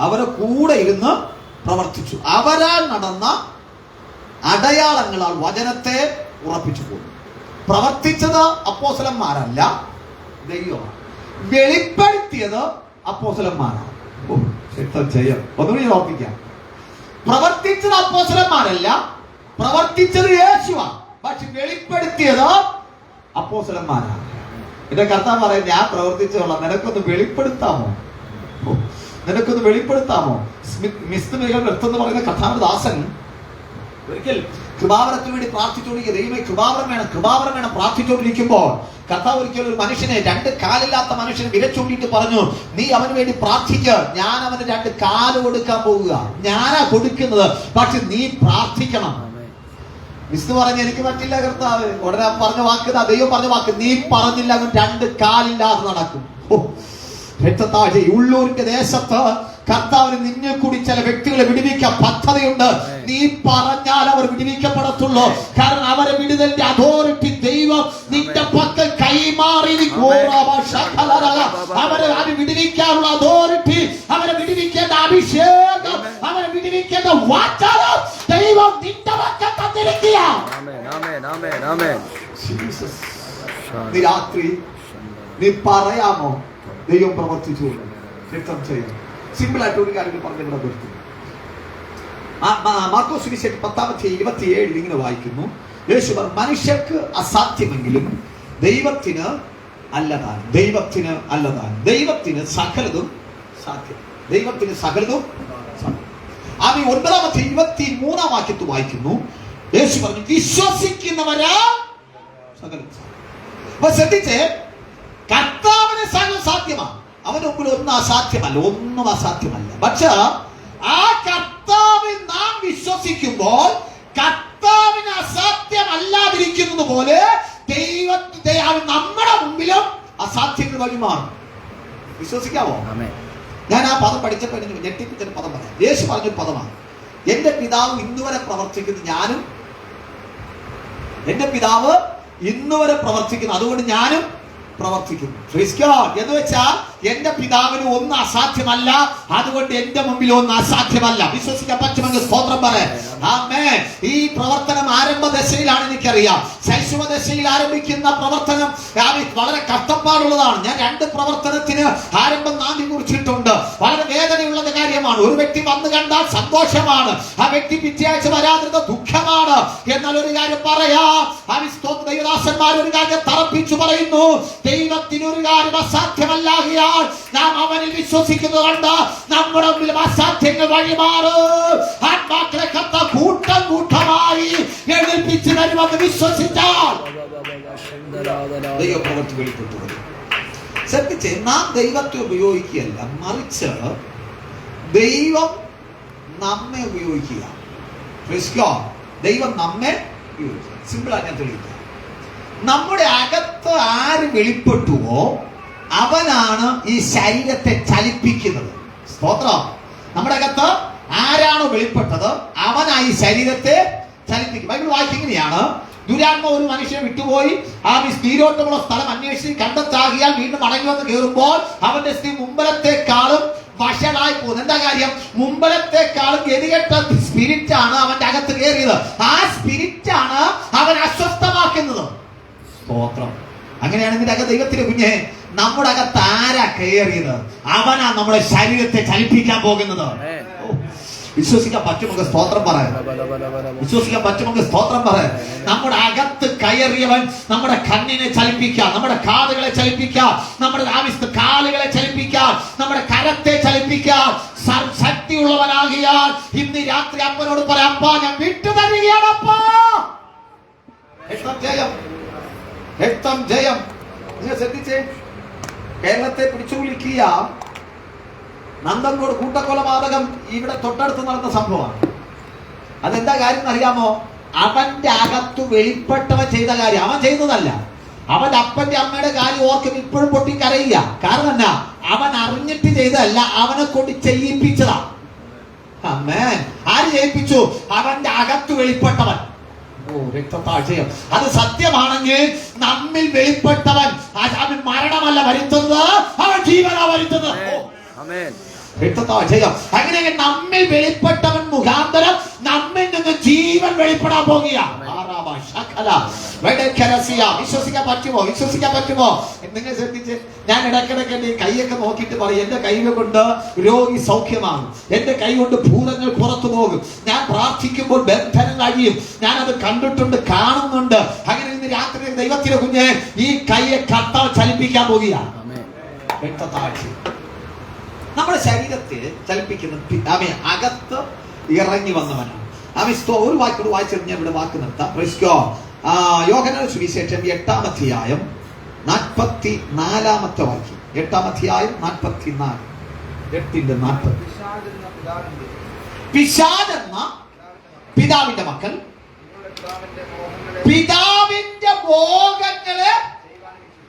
അവരെ കൂടെ ഇരുന്ന് പ്രവർത്തിച്ചു, അവരാൽ നടന്ന അടയാളങ്ങളാൽ വചനത്തെ ഉറപ്പിച്ചു പോകും. പ്രവർത്തിച്ചത് അപ്പോസ്തലന്മാരല്ല, ദൈവമാണ്. വെളിപ്പെടുത്തിയത് അപ്പോസ്തലന്മാരാണ്. ഒന്നുകൂടി ഓർപ്പിക്കാം. പ്രവർത്തിച്ചത് അപ്പോസ്തലന്മാരല്ല, പ്രവർത്തിച്ചത് യേശുവാണ്. പക്ഷെ വെളിപ്പെടുത്തിയത് അപ്പോസ്തലന്മാരാണ്. എന്റെ കർത്താവ് പറയും, ഞാൻ പ്രവർത്തിച്ചോളാം, നിനക്കൊന്ന് വെളിപ്പെടുത്താമോ? നിനക്കൊന്ന് വെളിപ്പെടുത്താമോ? എന്ന് പറയുന്ന കർത്താവിന്റെ ദാസൻ ഒരിക്കൽ കൃപാവരത്തിന് വേണ്ടി പ്രാർത്ഥിച്ചുകൊണ്ടിരിക്കുക. ദൈവമേ കൃപാവരം വേണം പ്രാർത്ഥിച്ചുകൊണ്ടിരിക്കുമ്പോൾ കർത്താവ് ഒരിക്കലും ഒരു മനുഷ്യനെ, 2 കാലില്ലാത്ത മനുഷ്യനെ വിരച്ചുകൊണ്ടിട്ട് പറഞ്ഞു, നീ അവന് വേണ്ടി പ്രാർത്ഥിക്കുക, ഞാൻ അവന് 2 കാല് കൊടുക്കാൻ പോവുക, ഞാനാ കൊടുക്കുന്നത്, പക്ഷെ നീ പ്രാർത്ഥിക്കണം. വിഷ്ണു പറഞ്ഞ്, എനിക്ക് പറ്റില്ല കർത്താവ്. ഉടനെ പറഞ്ഞ വാക്ക്, ദൈവം പറഞ്ഞ വാക്ക്, നീ പറഞ്ഞില്ല അവൻ 2 കാലില്ലാതെ നടക്കും. രക്തത്താഴ് ഉള്ളൂരിന്റെ ദേശത്ത് കർത്താവിന് നിന്നെ കൂടി ചില വ്യക്തികളെ വിടുവിക്കാൻ പദ്ധതിയുണ്ട്. നീ പറഞ്ഞാൽ അവർ വിടുവിക്കപ്പെടത്തുള്ളൂ. കാരണം അവരെ വിടുതലിന്റെ അതോറിറ്റി ദൈവം നിന്റെ പക്കൽ കൈമാറി. അവരെ വിടുവിക്കാനുള്ള അതോറിറ്റി, അവരെ വിടുവിക്കേണ്ട അഭിഷേകം, അവരെ വിടുവിക്കേണ്ട വാചകം ദൈവം നിന്റെ പക്കൽ തന്നിരിക്കുക. നീ രാത്രി നീ പറയാമോ, ദൈവം പ്രവർത്തിച്ചു രക്തം ചെയ്യും. സിമ്പിൾ ആയിട്ട് ഒരു കാര്യം പറഞ്ഞ് ഇവിടെ നിർത്തുന്നു. മാർക്കോസ് സുവിശേഷം 10:27 ഇങ്ങനെ വായിക്കുന്നു, യേശു പറഞ്ഞു, മനുഷ്യർക്ക് അസാധ്യമെങ്കിലും ദൈവത്തിന് അല്ലതാൻ, ദൈവത്തിന് അല്ലതാൻ, ദൈവത്തിന് സകലതും സാധ്യം, ദൈവത്തിന് സകലതും സാധ്യം. ആ 9:23 വാക്യത്ത് വായിക്കുന്നു, യേശു പറഞ്ഞു, വിശ്വസിക്കുന്നവരാ സകലം സാധ്യം. അപ്പൊ ശ്രദ്ധിച്ചേ, കർത്താവിന് സകലം സാധ്യമാണ്. അവന് മുമ്പിൽ ഒന്നും അസാധ്യമല്ല, ഒന്നും അസാധ്യമല്ല. പക്ഷെ ആ കർത്താവിൽ നാം വിശ്വസിക്കുമ്പോൾ കർത്താവിന് അസാധ്യമല്ലാതിരിക്കുന്നത് പോലെ ദൈവത്തെ നമ്മുടെ മുമ്പിലും അസാധ്യങ്ങൾ വഴിമാറും. വിശ്വസിക്കാമോ? ഞാൻ ആ പദം പഠിച്ചപ്പോൾ ഞെട്ടിപ്പിച്ചൊരു പദം പറയാം. യേശു പറഞ്ഞൊരു പദമാണ്, എന്റെ പിതാവ് ഇന്നുവരെ പ്രവർത്തിക്കുന്നു, ഞാനും എന്റെ പിതാവ് ഇന്നുവരെ പ്രവർത്തിക്കുന്നു, അതുകൊണ്ട് ഞാനും പ്രവർത്തിക്കുന്നു. എന്ന് വെച്ചാൽ എന്റെ പിതാവിന് ഒന്നും അസാധ്യമല്ല, അതുകൊണ്ട് എന്റെ മുമ്പിൽ ഒന്നും അസാധ്യമല്ല. വിശ്വസിക്കാൻ പറ്റുമെങ്കിൽ സ്തോത്രം പറയാം. ആമേൻ. ഈ പ്രവർത്തനം ആരംഭ ദശയിലാണ്, എനിക്കറിയാം. ശൈശവ ദശയിൽ ആരംഭിക്കുന്ന പ്രവർത്തനം വളരെ കഷ്ടപ്പാടുള്ളതാണ്. ഞാൻ 2 പ്രവർത്തനത്തിന് ആരംഭം നാന്ദി കുറിച്ചിട്ടുണ്ട്. വളരെ വേദനയുള്ള കാര്യമാണ്. ഒരു വ്യക്തി വന്നു കണ്ടാൽ സന്തോഷമാണ്, ആ വ്യക്തി പിറ്റേയാഴ്ച വരാതിരുന്ന ദുഃഖമാണ്. എന്നാൽ ഒരു കാര്യം പറയാം, ദൈവദാസന്മാർ ഒരു കാര്യം തറപ്പിച്ചു പറയുന്നു, ദൈവത്തിന് ഒരു കാര്യം അസാധ്യമല്ലാകിയാൽ നാം അവനിൽ വിശ്വസിക്കുന്നതുകൊണ്ട് നമ്മുടെ മുമ്പിൽ അസാധ്യങ്ങൾ വഴിമാറും. ആത്മാക്കളെ കർത്താവ് കൂട്ടം കൂട്ടമായി എഴുന്നേൽപ്പിച്ചു തരുമെന്ന് വിശ്വസിച്ചാൽ ദൈവപ്രവൃത്തി വെളിപ്പെട്ടു വരും. ശ്രദ്ധിച്ച്, നാം ദൈവത്തെ ഉപയോഗിക്കുകയല്ല, മറിച്ച് ദൈവം നമ്മെ ഉപയോഗിക്കുക. ദൈവം നമ്മെ ഉപയോഗിക്കുക. സിമ്പിളാണ്, ഞാൻ തെളിയിക്കുക. നമ്മുടെ അകത്ത് ആര് വെളിപ്പെട്ടുവോ അവനാണ് ഈ ശരീരത്തെ ചലിപ്പിക്കുന്നത്. സ്തോത്രം. നമ്മുടെ അകത്ത് ആരാണോ വെളിപ്പെട്ടത് അവനാ ഈ ശരീരത്തെ ചലിപ്പിക്കും. ബൈബിൾ വായിക്കുന്നതാണ്, ദുരാത്മ ഒരു മനുഷ്യനെ വിട്ടുപോയി ആ സ്ഥിരോട്ടമുള്ള സ്ഥലം അന്വേഷിച്ച് കണ്ടെത്താകിയാൽ വീണ്ടും മടങ്ങി വന്ന് കയറുമ്പോൾ അവന്റെ സ്ഥിതി മുമ്പലത്തെക്കാളും വഷളായി പോകുന്നു. എന്താ കാര്യം? മുമ്പലത്തെക്കാളും ഗതികെട്ട സ്പിരിറ്റാണ് അവന്റെ അകത്ത് കയറിയത്. ആ സ്പിരിറ്റാണ് അവൻ അസ്വസ്ഥമാക്കുന്നത്. സ്തോത്രം. അങ്ങനെയാണെങ്കിൽ അകത്ത് ദൈവത്തിന്റെ കുഞ്ഞെ, നമ്മുടെ അകത്ത് ആരാ കയറിയത്? അവനാ നമ്മുടെ ശരീരത്തെ ചലിപ്പിക്കാൻ പോകുന്നത്. വിശ്വസിക്കാൻ പറ്റുമെങ്കിൽ സ്തോത്രം പറയാം. വിശ്വസിക്കാൻ പറ്റുമെങ്കിൽ സ്തോത്രം പറയാം. നമ്മുടെ അകത്ത് കയറിയവൻ നമ്മുടെ കണ്ണിനെ ചലിപ്പിക്കാം, നമ്മുടെ കാതുകളെ ചലിപ്പിക്കാം, നമ്മുടെ കാലുകളെ ചലിപ്പിക്കാം, നമ്മുടെ കരത്തെ ചലിപ്പിക്കാം. ശക്തിയുള്ളവനാകിയാൽ ഇന്ന് രാത്രി അപ്പനോട് പറയാം, അപ്പാ ഞാൻ വിട്ടു തരികയാണപ്പാ. ജയം, രക്തം ജയം. നിങ്ങൾ ശ്രദ്ധിച്ചേ, കേരളത്തെ പിടിച്ചു വിളിക്കുക നന്ദൻകോട് കൂട്ടക്കൊലപാതകം ഇവിടെ തൊട്ടടുത്ത് നടന്ന സംഭവമാണ്. അതെന്താ കാര്യം എന്നറിയാമോ? അവന്റെ അകത്തു വെളിപ്പെട്ടവൻ ചെയ്ത കാര്യം. അവൻ ചെയ്തതല്ല, അവന്റെ അപ്പന്റെ അമ്മയുടെ കാര്യം ഓർക്കും ഇപ്പോഴും പൊട്ടിക്കരയില്ല. കാരണം എന്നാ? അവൻ അറിഞ്ഞിട്ട് ചെയ്തതല്ല, അവനെ കൊണ്ട് ചെയ്യിപ്പിച്ചതാ. ആമേൻ. ആര് ചെയ്യിപ്പിച്ചു? അവന്റെ അകത്തു വെളിപ്പെട്ടവൻ. രക്തത്താഴ്ചയം. അത് സത്യമാണെങ്കിൽ നമ്മിൽ വെളിപ്പെട്ടവൻ അവൻ മരണമല്ല വരുത്തുന്നത്, അവൻ ജീവനാ വരുത്തുന്നത്. രക്തത്താഴ്ചയം. അങ്ങനെ നമ്മിൽ വെളിപ്പെട്ടവൻ മുഖാന്തരം നമ്മിൽ നിന്ന് ജീവൻ വെളിപ്പെടാൻ പോകുക. വിശ്വസിക്കാൻ പറ്റുമോ? വിശ്വസിക്കാൻ പറ്റുമോ? നിങ്ങൾ ശ്രദ്ധിച്ച്, ഞാൻ ഇടയ്ക്കിടയ്ക്ക് എന്റെ കൈയൊക്കെ നോക്കിയിട്ട് പറയും, എന്റെ കൈ കൊണ്ട് രോഗി സൗഖ്യമാകും, എന്റെ കൈ കൊണ്ട് ഭൂതങ്ങൾ പുറത്തു പോകും, ഞാൻ പ്രാർത്ഥിക്കുമ്പോൾ ബന്ധനം അഴിയും. ഞാൻ അത് കണ്ടിട്ടുണ്ട്, കാണുന്നുണ്ട്. അങ്ങനെ ഇന്ന് രാത്രി ദൈവത്തിന്റെ കുഞ്ഞ് ഈ കൈയെ കർത്താവ് ചലിപ്പിക്കാൻ പോകുക. രക്തത്താഴ്ച നമ്മുടെ ശരീരത്തെ ചലിപ്പിക്കുന്ന അകത്ത് ഇറങ്ങി വന്നവനാണ്. ഒരു വാക്കോട് വായിച്ചിട്ട് ഞാൻ ഇവിടെ വാക്ക് നിർത്താം. യോഹന്നാന്റെ സുവിശേഷം 8-ാം അധ്യായം 44-ാമത്തെ വാക്യം. 8-ാം അധ്യായം 44, 8:40. പിശാചെന്ന പിതാവിന്റെ മക്കൾ പിതാവിന്റെ ഭോഗങ്ങളെ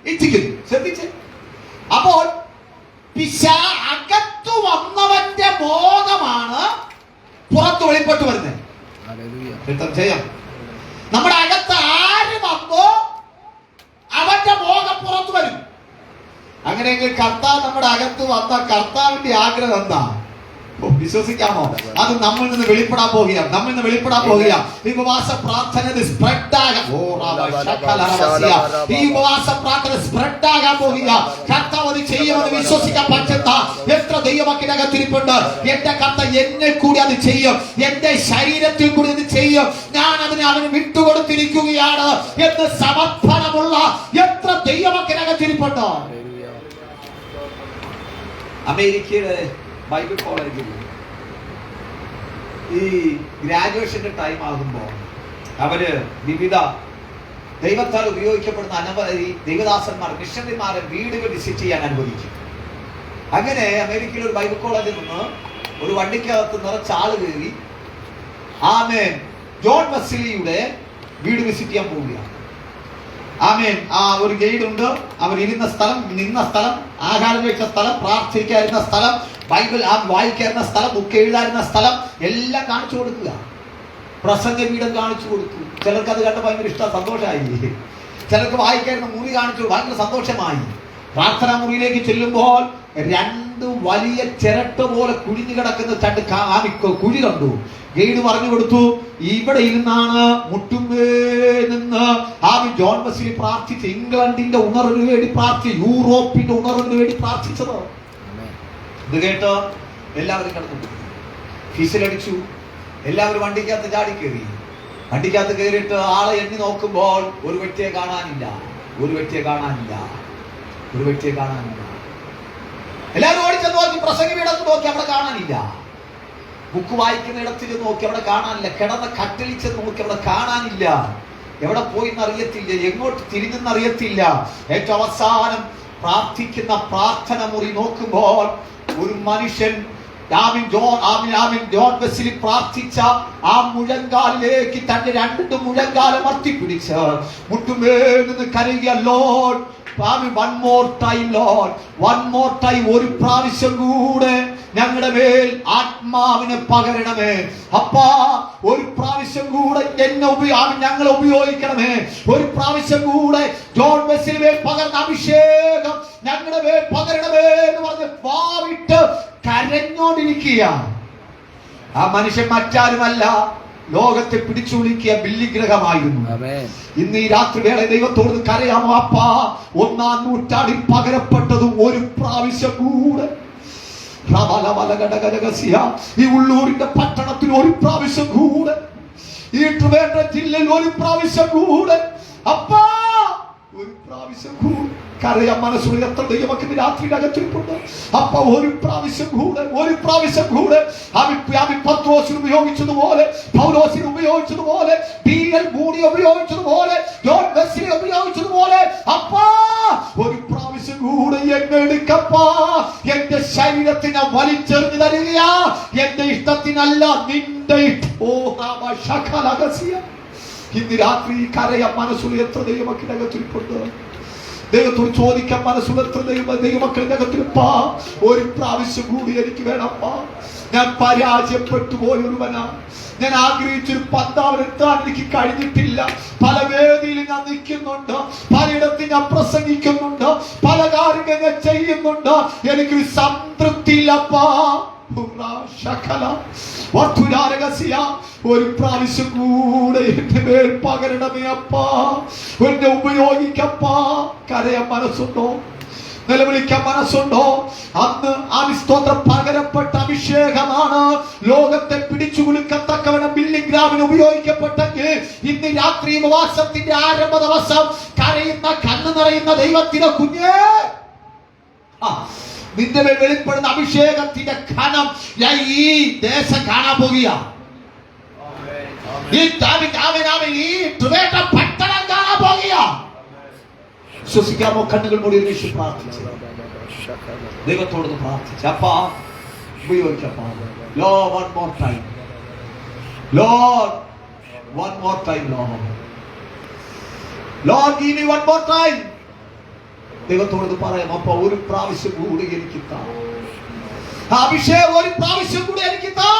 ഇച്ഛിക്കുന്നു. ശ്രദ്ധിച്ച്, അപ്പോൾ അകത്തു വന്നവന്റെ മോഹമാണ് പുറത്ത് വെളിപ്പെട്ട് വരുന്നത്. നമ്മുടെ അകത്ത് ആര് വന്നോ അവന്റെ മോഹം പുറത്തു വരും. അങ്ങനെയെങ്കിൽ കർത്താവ് നമ്മുടെ അകത്ത് വന്ന കർത്താവിന്റെ ആഗ്രഹം എന്താ? വിശ്വസിക്കാമോ? അത് നമ്മിൽ നിന്ന് വെളിപ്പെടാൻ പോകുക, നമ്മിൽ നിന്ന് വെളിപ്പെടാൻ പോകുക. ഈ ഉപവാസ പ്രാർത്ഥന സ്പ്രെഡ് ആകാൻ, ഈ ഉപവാസ പ്രാർത്ഥന സ്പ്രെഡ് ആകാൻ പോകുക. കർത്താവ് അത് ചെയ്യുമെന്ന് വിശ്വസിക്കാൻ പറ്റുന്ന എത്ര ദൈവമക്കളകത്തിരിപ്പുണ്ട്. എന്റെ കർത്താവ് എന്നെ കൂടി അത് ചെയ്യും, എന്റെ ശരീരത്തിൽ കൂടി ഇത് ചെയ്യും. ഞാൻ അവന് വിട്ടുകൊടുത്തിരിക്കുകയാണ് എന്ന് സമർപ്പണമുള്ള എത്ര ദൈവമക്കളകത്തിരിപ്പുണ്ട്. അമേരിക്കയുടെ ബൈബിൾ കോളേജിൽ ഈ ഗ്രാജുവേഷന്റെ ടൈം ആകുമ്പോൾ അവര് വിവിധ ദൈവത്താൽ ഉപയോഗിക്കപ്പെടുന്ന അനവധി ദൈവദാസന്മാർ, മിഷണറിമാരെ വീടുകൾ വിസിറ്റ് ചെയ്യാൻ അനുവദിക്കും. അങ്ങനെ അമേരിക്കയിൽ ഒരു ബൈബിൾ കോളേജിൽ നിന്ന് ഒരു വണ്ടിക്കകത്ത് നിറച്ച ആള് കയറി ആമേൻ ജോൺ വെസ്ലിയുടെ വീട് വിസിറ്റ് ചെയ്യാൻ പോവുകയാണ്. ആമേൻ. ആ ഒരു ഗൈഡ് ഉണ്ട്. അവർ ഇരുന്ന സ്ഥലം, നിന്ന സ്ഥലം, ആഹാരം കഴിച്ച സ്ഥലം, പ്രാർത്ഥിക്കാതിരുന്ന സ്ഥലം, ബൈബിൾ വായിക്കാതിരുന്ന സ്ഥലം, ബുക്ക് എഴുതാതിരുന്ന സ്ഥലം എല്ലാം കാണിച്ചു കൊടുക്കുക. പ്രസംഗ വീടും കാണിച്ചു കൊടുത്തു. ചിലർക്ക് അത് കണ്ട് ഭയങ്കര ഇഷ്ടം, സന്തോഷമായി. ചിലർക്ക് വായിക്കാതിരുന്ന മുറി കാണിച്ചു, ഭയങ്കര സന്തോഷമായി. പ്രാർത്ഥനാ മുറിയിലേക്ക് ചെല്ലുമ്പോൾ 2 വലിയ ചിരട്ട പോലെ കുഴിഞ്ഞു കിടക്കുന്ന 2 കുഴി കണ്ടു. ഗൈഡ് പറഞ്ഞു കൊടുത്തു, ഇവിടെ ഇരുന്നാണ് മുട്ടുമേ നിന്ന് ജോൺ വെസ്ലി പ്രാർത്ഥിച്ച് ഇംഗ്ലണ്ടിന്റെ ഉണർവിന് വേണ്ടി പ്രാർത്ഥിച്ചു, യൂറോപ്പിന്റെ ഉണർവിന് വേണ്ടി പ്രാർത്ഥിച്ചത്. ഇത് കേട്ട് എല്ലാവരും കിടന്നു ഫീസിലടിച്ചു. എല്ലാവരും വണ്ടിക്കകത്ത് ചാടി കയറി. വണ്ടിക്കകത്ത് കയറിയിട്ട് ആളെ എണ്ണി നോക്കുമ്പോൾ ഒരു വ്യക്തിയെ കാണാനില്ല, ഒരു വ്യക്തിയെ കാണാനില്ല, ഒരു വ്യക്തിയെ കാണാനില്ല. എല്ലാവരും ഓടിച്ചെന്ന് നോക്കി, പ്രസംഗിയിടത്ത് നോക്കി, അവിടെ കാണാനില്ല. ബുക്ക് വായിക്കുന്ന ഇടത്തിൽ നോക്കി, അവിടെ കാണാനില്ല. കിടന്ന കട്ടളിച്ച് നോക്കി, അവിടെ കാണാനില്ല. എവിടെ പോയി എന്നറിയത്തില്ല, എങ്ങോട്ട് തിരിഞ്ഞെന്നറിയത്തില്ല. ഏറ്റവും അവസാനം പ്രാർത്ഥിക്കുന്ന പ്രാർത്ഥന മുറി നോക്കുമ്പോൾ ഒരു മനുഷ്യൻ ജോൺ വെസ്ലി പ്രാർത്ഥിച്ച ആ മുഴങ്കാലിലേക്ക് തന്റെ 2 മുഴങ്കാലം അർത്തിപ്പിടിച്ച് മുട്ടുമേൽ നിന്ന് കരയുക, Lord one more time, Lord, one more time, ഒരു പ്രാവശ്യം കൂടെ ഞങ്ങളുടെ മേൽ ആത്മാവിനെ പകരണമേ അപ്പാ. ഒരു പ്രാവശ്യം കൂടെ ഞങ്ങളെ ഉപയോഗിക്കണമേ. ഒരു പ്രാവശ്യം കൂടെ ജോൺ വെസ്ലി മേൽ പകർന്ന അഭിഷേകം ഞങ്ങളുടെ മേൽ പകരണമേ എന്ന് പറഞ്ഞ് വാവിട്ട് കരഞ്ഞോണ്ടിരിക്കുക. ആ മനുഷ്യൻ മറ്റാരുമല്ല, ലോകത്തെ പിടിച്ചു വിളിക്കിയ ബില്ലിഗ്രഹമായിരുന്നു. ഇന്ന് ഈ രാത്രി വേള ദൈവത്തോട് കരയാമോ? അപ്പാ, 1-ാം നൂറ്റാണ്ടിൽ പകരപ്പെട്ടതും ഒരു പ്രാവശ്യം കൂടെ ഈ ഉള്ളൂരിന്റെ പട്ടണത്തിൽ ഒരു പ്രാവശ്യം കൂടെ, ഈ ട്രിവാൻഡ്രം ജില്ലയിൽ ഒരു പ്രാവശ്യം കൂടെ, അപ്പാ ഒരു പ്രാവശ്യം കൂടെ കരയാൻ മനസ്സുള്ള എത്ര ദൈവമക്കൾ രാത്രിയുടെ അകത്തിരിപ്പുണ്ട്. അപ്പൊ ഒരു പ്രാവശ്യം കൂടെ പത്രോസിന് ഉപയോഗിച്ചതുപോലെ, പൗലോസിന് ഉപയോഗിച്ചതുപോലെ, B.L. മൂടി ഉപയോഗിച്ചതുപോലെ, ജോൺ വെസ്ലി ഉപയോഗിച്ചതുപോലെ, അപ്പാ ഒരു പ്രാവശ്യം കൂടെ എന്നെ എടുക്കപ്പാ. എന്റെ ശരീരത്തിനെ വലിച്ചെറിഞ്ഞു തരികയാ, എന്റെ ഇഷ്ടത്തിനല്ല, നിന്റെ ഇന്ന് രാത്രി കരയാൻ മനസ്സുള്ള എത്ര ദൈവമക്കളുടെ അകത്തിരിപ്പുണ്ട്. ദൈവത്തോട് ചോദിക്കാൻ മനസ്സുള്ള എത്ര ദൈവമക്കളുടെ അകത്തിരിപ്പാ. ഒരു പ്രാവശ്യം കൂടി എനിക്ക് വേണപ്പാ. ഞാൻ പരാജയപ്പെട്ടു പോയൊരുവനാ. ഞാൻ ആഗ്രഹിച്ചൊരു പന്താവനെത്താൻ എനിക്ക് കഴിഞ്ഞിട്ടില്ല. പല വേദിയിൽ ഞാൻ നിൽക്കുന്നുണ്ട്, പലയിടത്ത് ഞാൻ പ്രസംഗിക്കുന്നുണ്ട്, പല കാര്യങ്ങൾ ഞാൻ ചെയ്യുന്നുണ്ട്, എനിക്കൊരു സംതൃപ്തിയില്ലപ്പാ. ഒരു പ്രാവശ്യം കൂടെ എന്റെ മേൽ പകരണമേ അപ്പാ. എന്നെ ഉപയോഗിക്കപ്പാ. കരയാൻ മനസ്സുണ്ടോ? നിലവിളിക്കാൻ മനസ്സുണ്ടോ? അന്ന് സ്തോത്രം പകരപ്പെട്ട അഭിഷേകമാണ് ലോകത്തെ പിടിച്ചു കുലുക്കത്തക്കവണ്ണം ബില്ലിംഗ് ഗ്രാമിന് ഉപയോഗിക്കപ്പെട്ടെങ്കിൽ ഇന്ന് രാത്രി ഉപവാസത്തിന്റെ ആരംഭ ദിവസം കരയുന്ന കണ്ണു നിറയുന്ന ദൈവത്തിന്റെ കുഞ്ഞേ, നിന്റെ മേൽ വെളിപ്പെടുന്ന അഭിഷേകത്തിന്റെ ഘനം ഞാൻ ഈ ദേശം കാണാൻ പോകുക. ഈ ട്രിവാൻഡ്രം പട്ടണം കാണാൻ പോകുക. വിശ്വസിക്കാമോ? കണ്ണുകൾ മൂടി ഒരുമിച്ച് പ്രാർത്ഥിച്ചു ദൈവത്തോടൊന്ന് പ്രാർത്ഥിച്ചു. അപ്പാ ഉപയോഗിക്കപ്പാ. Lord, one more time. Lord, one more time, Lord. Lord, give me one more time. ദൈവത്തോട് പറയാം, അപ്പ ഒരു പ്രാവശ്യം കൂടി എനിക്ക് താ. അഭിഷേകം ഒരു പ്രാവശ്യം കൂടി എനിക്ക് താ.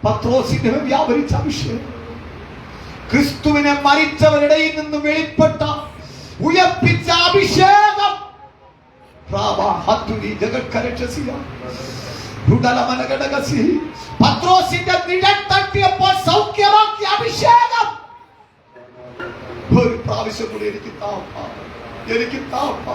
പത്രോസിന്റെ വ്യാപരിച്ച അഭിഷേകം, ക്രിസ്തുവിനെ മരിച്ചവരുടെ നിന്ന് വെളിപ്പെട്ട ഉയർപ്പിച്ച അഭിഷേകം, പത്രോസിന്റെ നിഴൽ തട്ടിയപ്പോൾ സൗഖ്യമാക്കിയ അഭിഷേകം ഒരു പ്രാവശ്യം കൂടി എനിക്ക് താപ്പാ. എനിക്ക് താപ്പാ.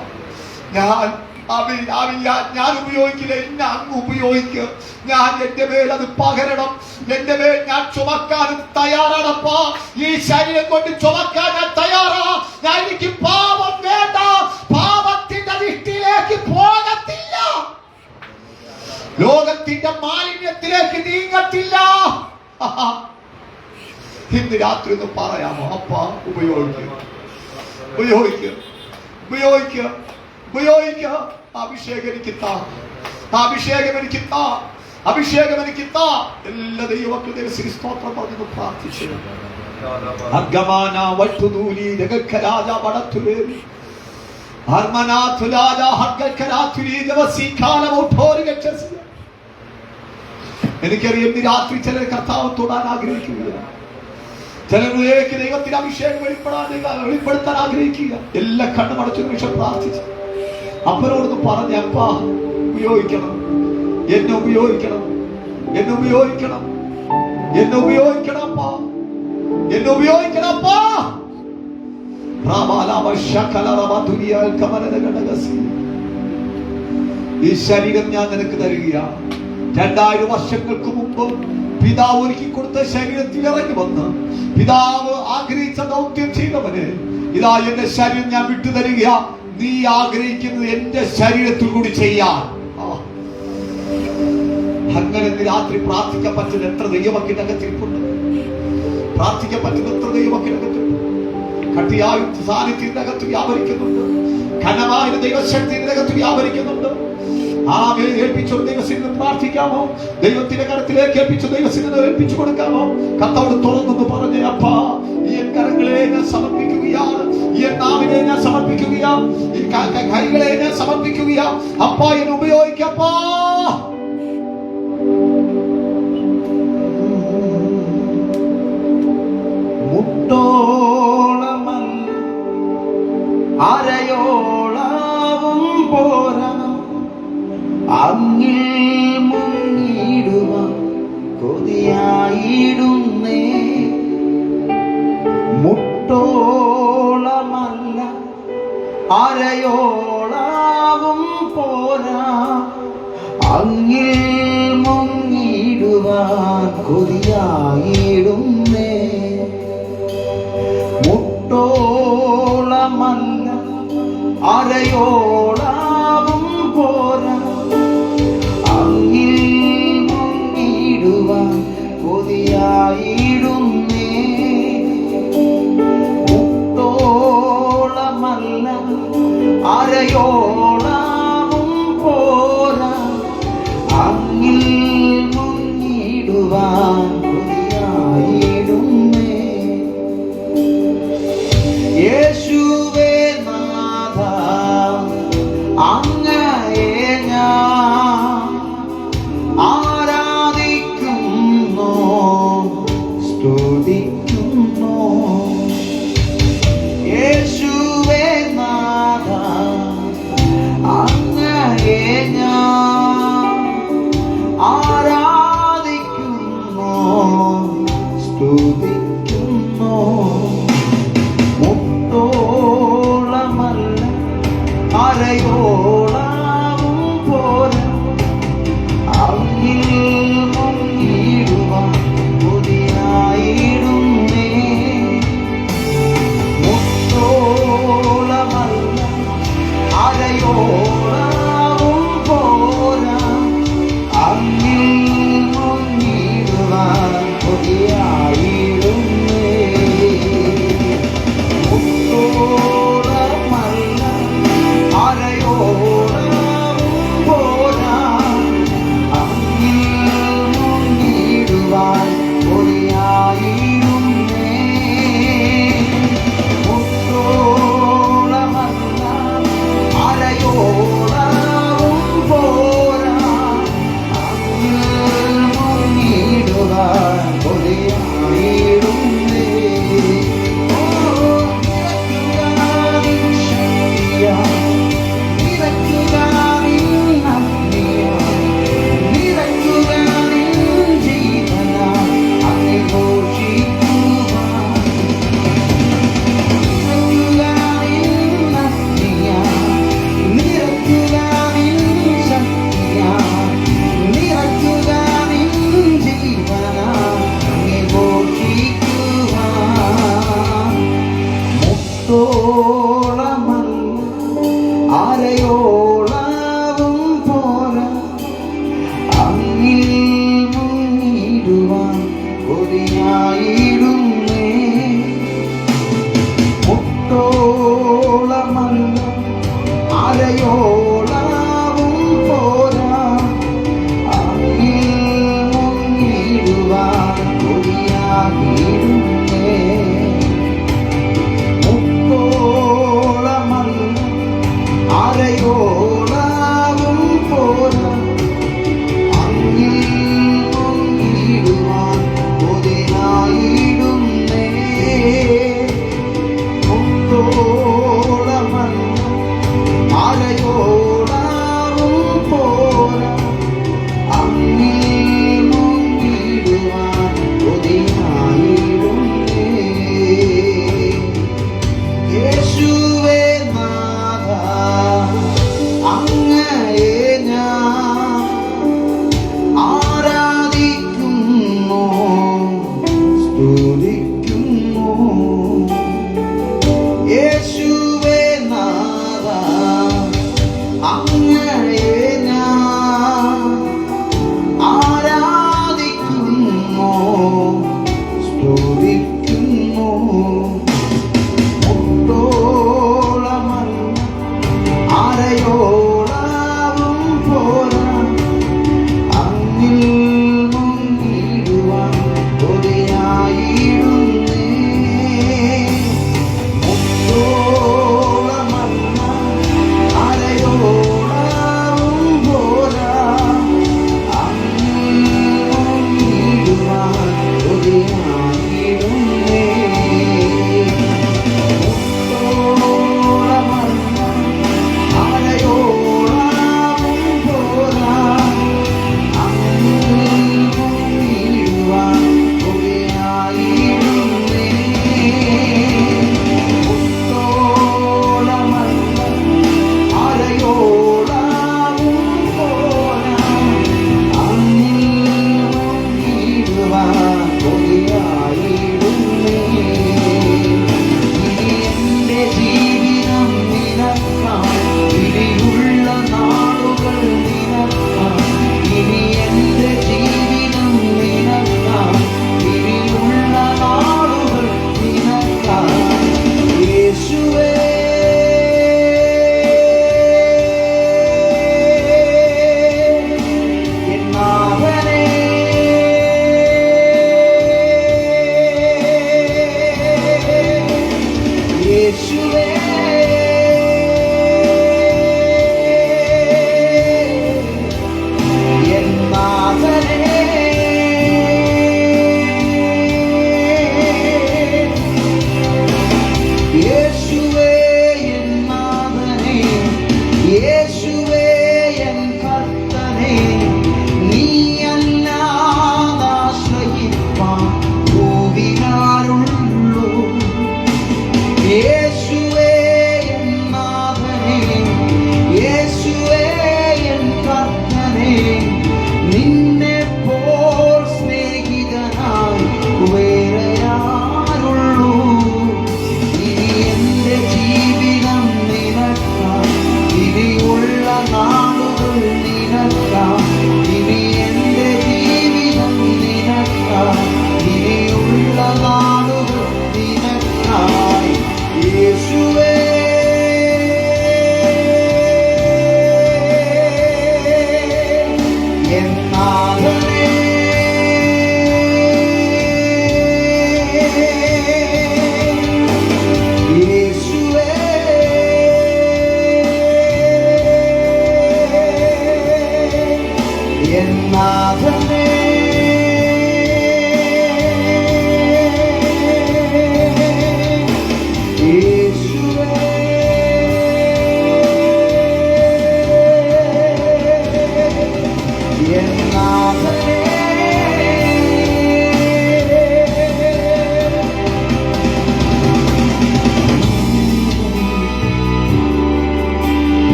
ഞാൻ ഉപയോഗിക്കില്ല, എന്നെ അങ്ങ് ഉപയോഗിക്കുക. ഞാൻ എന്റെ മേൽ അത് പകരണം. എന്റെ മേൽ ഞാൻ ചുമക്കാനും തയ്യാറാണപ്പാ. ഈ ശരീരം കൊണ്ട് ചുമക്കാൻ ഞാൻ തയ്യാറാ. ഞാൻ എനിക്ക് പാപം വേണ്ട, പാപത്തിന്റെ ദൃഷ്ടിയിലേക്ക് പോകത്തില്ല, ലോകത്തിന്റെ മാലിന്യത്തിലേക്ക് നീങ്ങത്തില്ല. ഇന്ന് രാത്രി ഒന്ന് പറയാമോ? അപ്പാ ഉപയോഗിക്കുക, ഉപയോഗിക്കുക, ഉപയോഗിക്കുക, ഉപയോഗിക്കുക. അഭിഷേകം എനിക്ക് താ, അഭിഷേകം എനിക്ക് താ, അഭിഷേകം എനിക്ക് താ. എല്ലാ ദൈവമക്കളുടെ സ്തോത്രം പറഞ്ഞു പ്രാർത്ഥിച്ചു. എനിക്കറിയാം ഇന്ന് രാത്രി ചിലർ കർത്താവ് തൊടാൻ ആഗ്രഹിക്കുക, ചിലരിലേക്ക് ദൈവത്തിന്റെ അഭിഷേകം വെളിപ്പെടുത്താൻ ആഗ്രഹിക്കുക. എല്ലാ കണ്ണുമടച്ചു നിമിഷം പ്രാർത്ഥിച്ചു അപ്പനോടൊന്ന് പറഞ്ഞ, അപ്പാ ഉപയോഗിക്കണം, എന്നെ ഉപയോഗിക്കണം, എന്നെ ഉപയോഗിക്കണം, എന്നെ ഉപയോഗിക്കണം അപ്പാ, എന്നെ ഉപയോഗിക്കണം അപ്പാ. ഈ ശരീരം ഞാൻ നിനക്ക് തരികയാണ്. 2000 വർഷങ്ങൾക്ക് മുമ്പ് പിതാവ് ഒരുക്കി കൊടുത്ത ശരീരത്തിൽ ഇറങ്ങി വന്ന് പിതാവ് ആഗ്രഹിച്ച ദൗത്യം ചെയ്തവന് ഇതാ എന്റെ ശരീരം ഞാൻ വിട്ടുതരിക. നീ ആഗ്രഹിക്കുന്നത് എന്റെ ശരീരത്തിൽ കൂടി ചെയ്യാൻ. അങ്ങനെ രാത്രി പ്രാർത്ഥിക്കാൻ പറ്റുന്ന എത്ര ദൈവമക്കളുടെ അകത്തിരിപ്പുണ്ട്, പ്രാർത്ഥിക്കാൻ പറ്റുന്ന എത്ര ദൈവമക്കളുടെ അകത്തിരിപ്പുണ്ട്. കട്ടിയായ സാന്നിധ്യത്തിന്റെ അകത്ത് വ്യാപരിക്കുന്നുണ്ട്, ഘനമായ ദൈവശക്തിയുടെ അകത്ത് വ്യാപരിക്കുന്നുണ്ട്. ഏൽപ്പിച്ചോട് ദൈവസിനെ പ്രാർത്ഥിക്കാമോ? ദൈവത്തിന്റെ കരത്തിലേക്ക് ഏൽപ്പിച്ചു ദൈവസിനെ ഏൽപ്പിച്ചു കൊടുക്കാമോ? കർത്താവോട് തുറന്നു പറഞ്ഞേ, അപ്പാ ഈ കരങ്ങളെ ഞാൻ സമർപ്പിക്കുകയാണ്, ഈ നാവിനെ ഞാൻ സമർപ്പിക്കുകയാണ്, ഈ കൈകളെ ഞാൻ സമർപ്പിക്കുകയാണ്. അപ്പാ എന്നെ ഉപയോഗിക്കപ്പാ. മുട്ടോളമല്ല അരയോളാവും പോരാ, അങ്ങിൽ മുങ്ങിടുവാൻ കൊതിയായിടുന്നേ. മുട്ടോളമല്ല അരയോളാവും പോരാ, അങ്ങിൽ മുങ്ങിടുവാൻ കൊതിയായിടുന്നേ. മുട്ടോളമല്ല അരയോളാവും പോരാ, അങ്ങിൽ മുങ്ങിടുവാൻ കൊതിയായിടുന്നേ. മുട്ടോളമല്ല അരയോ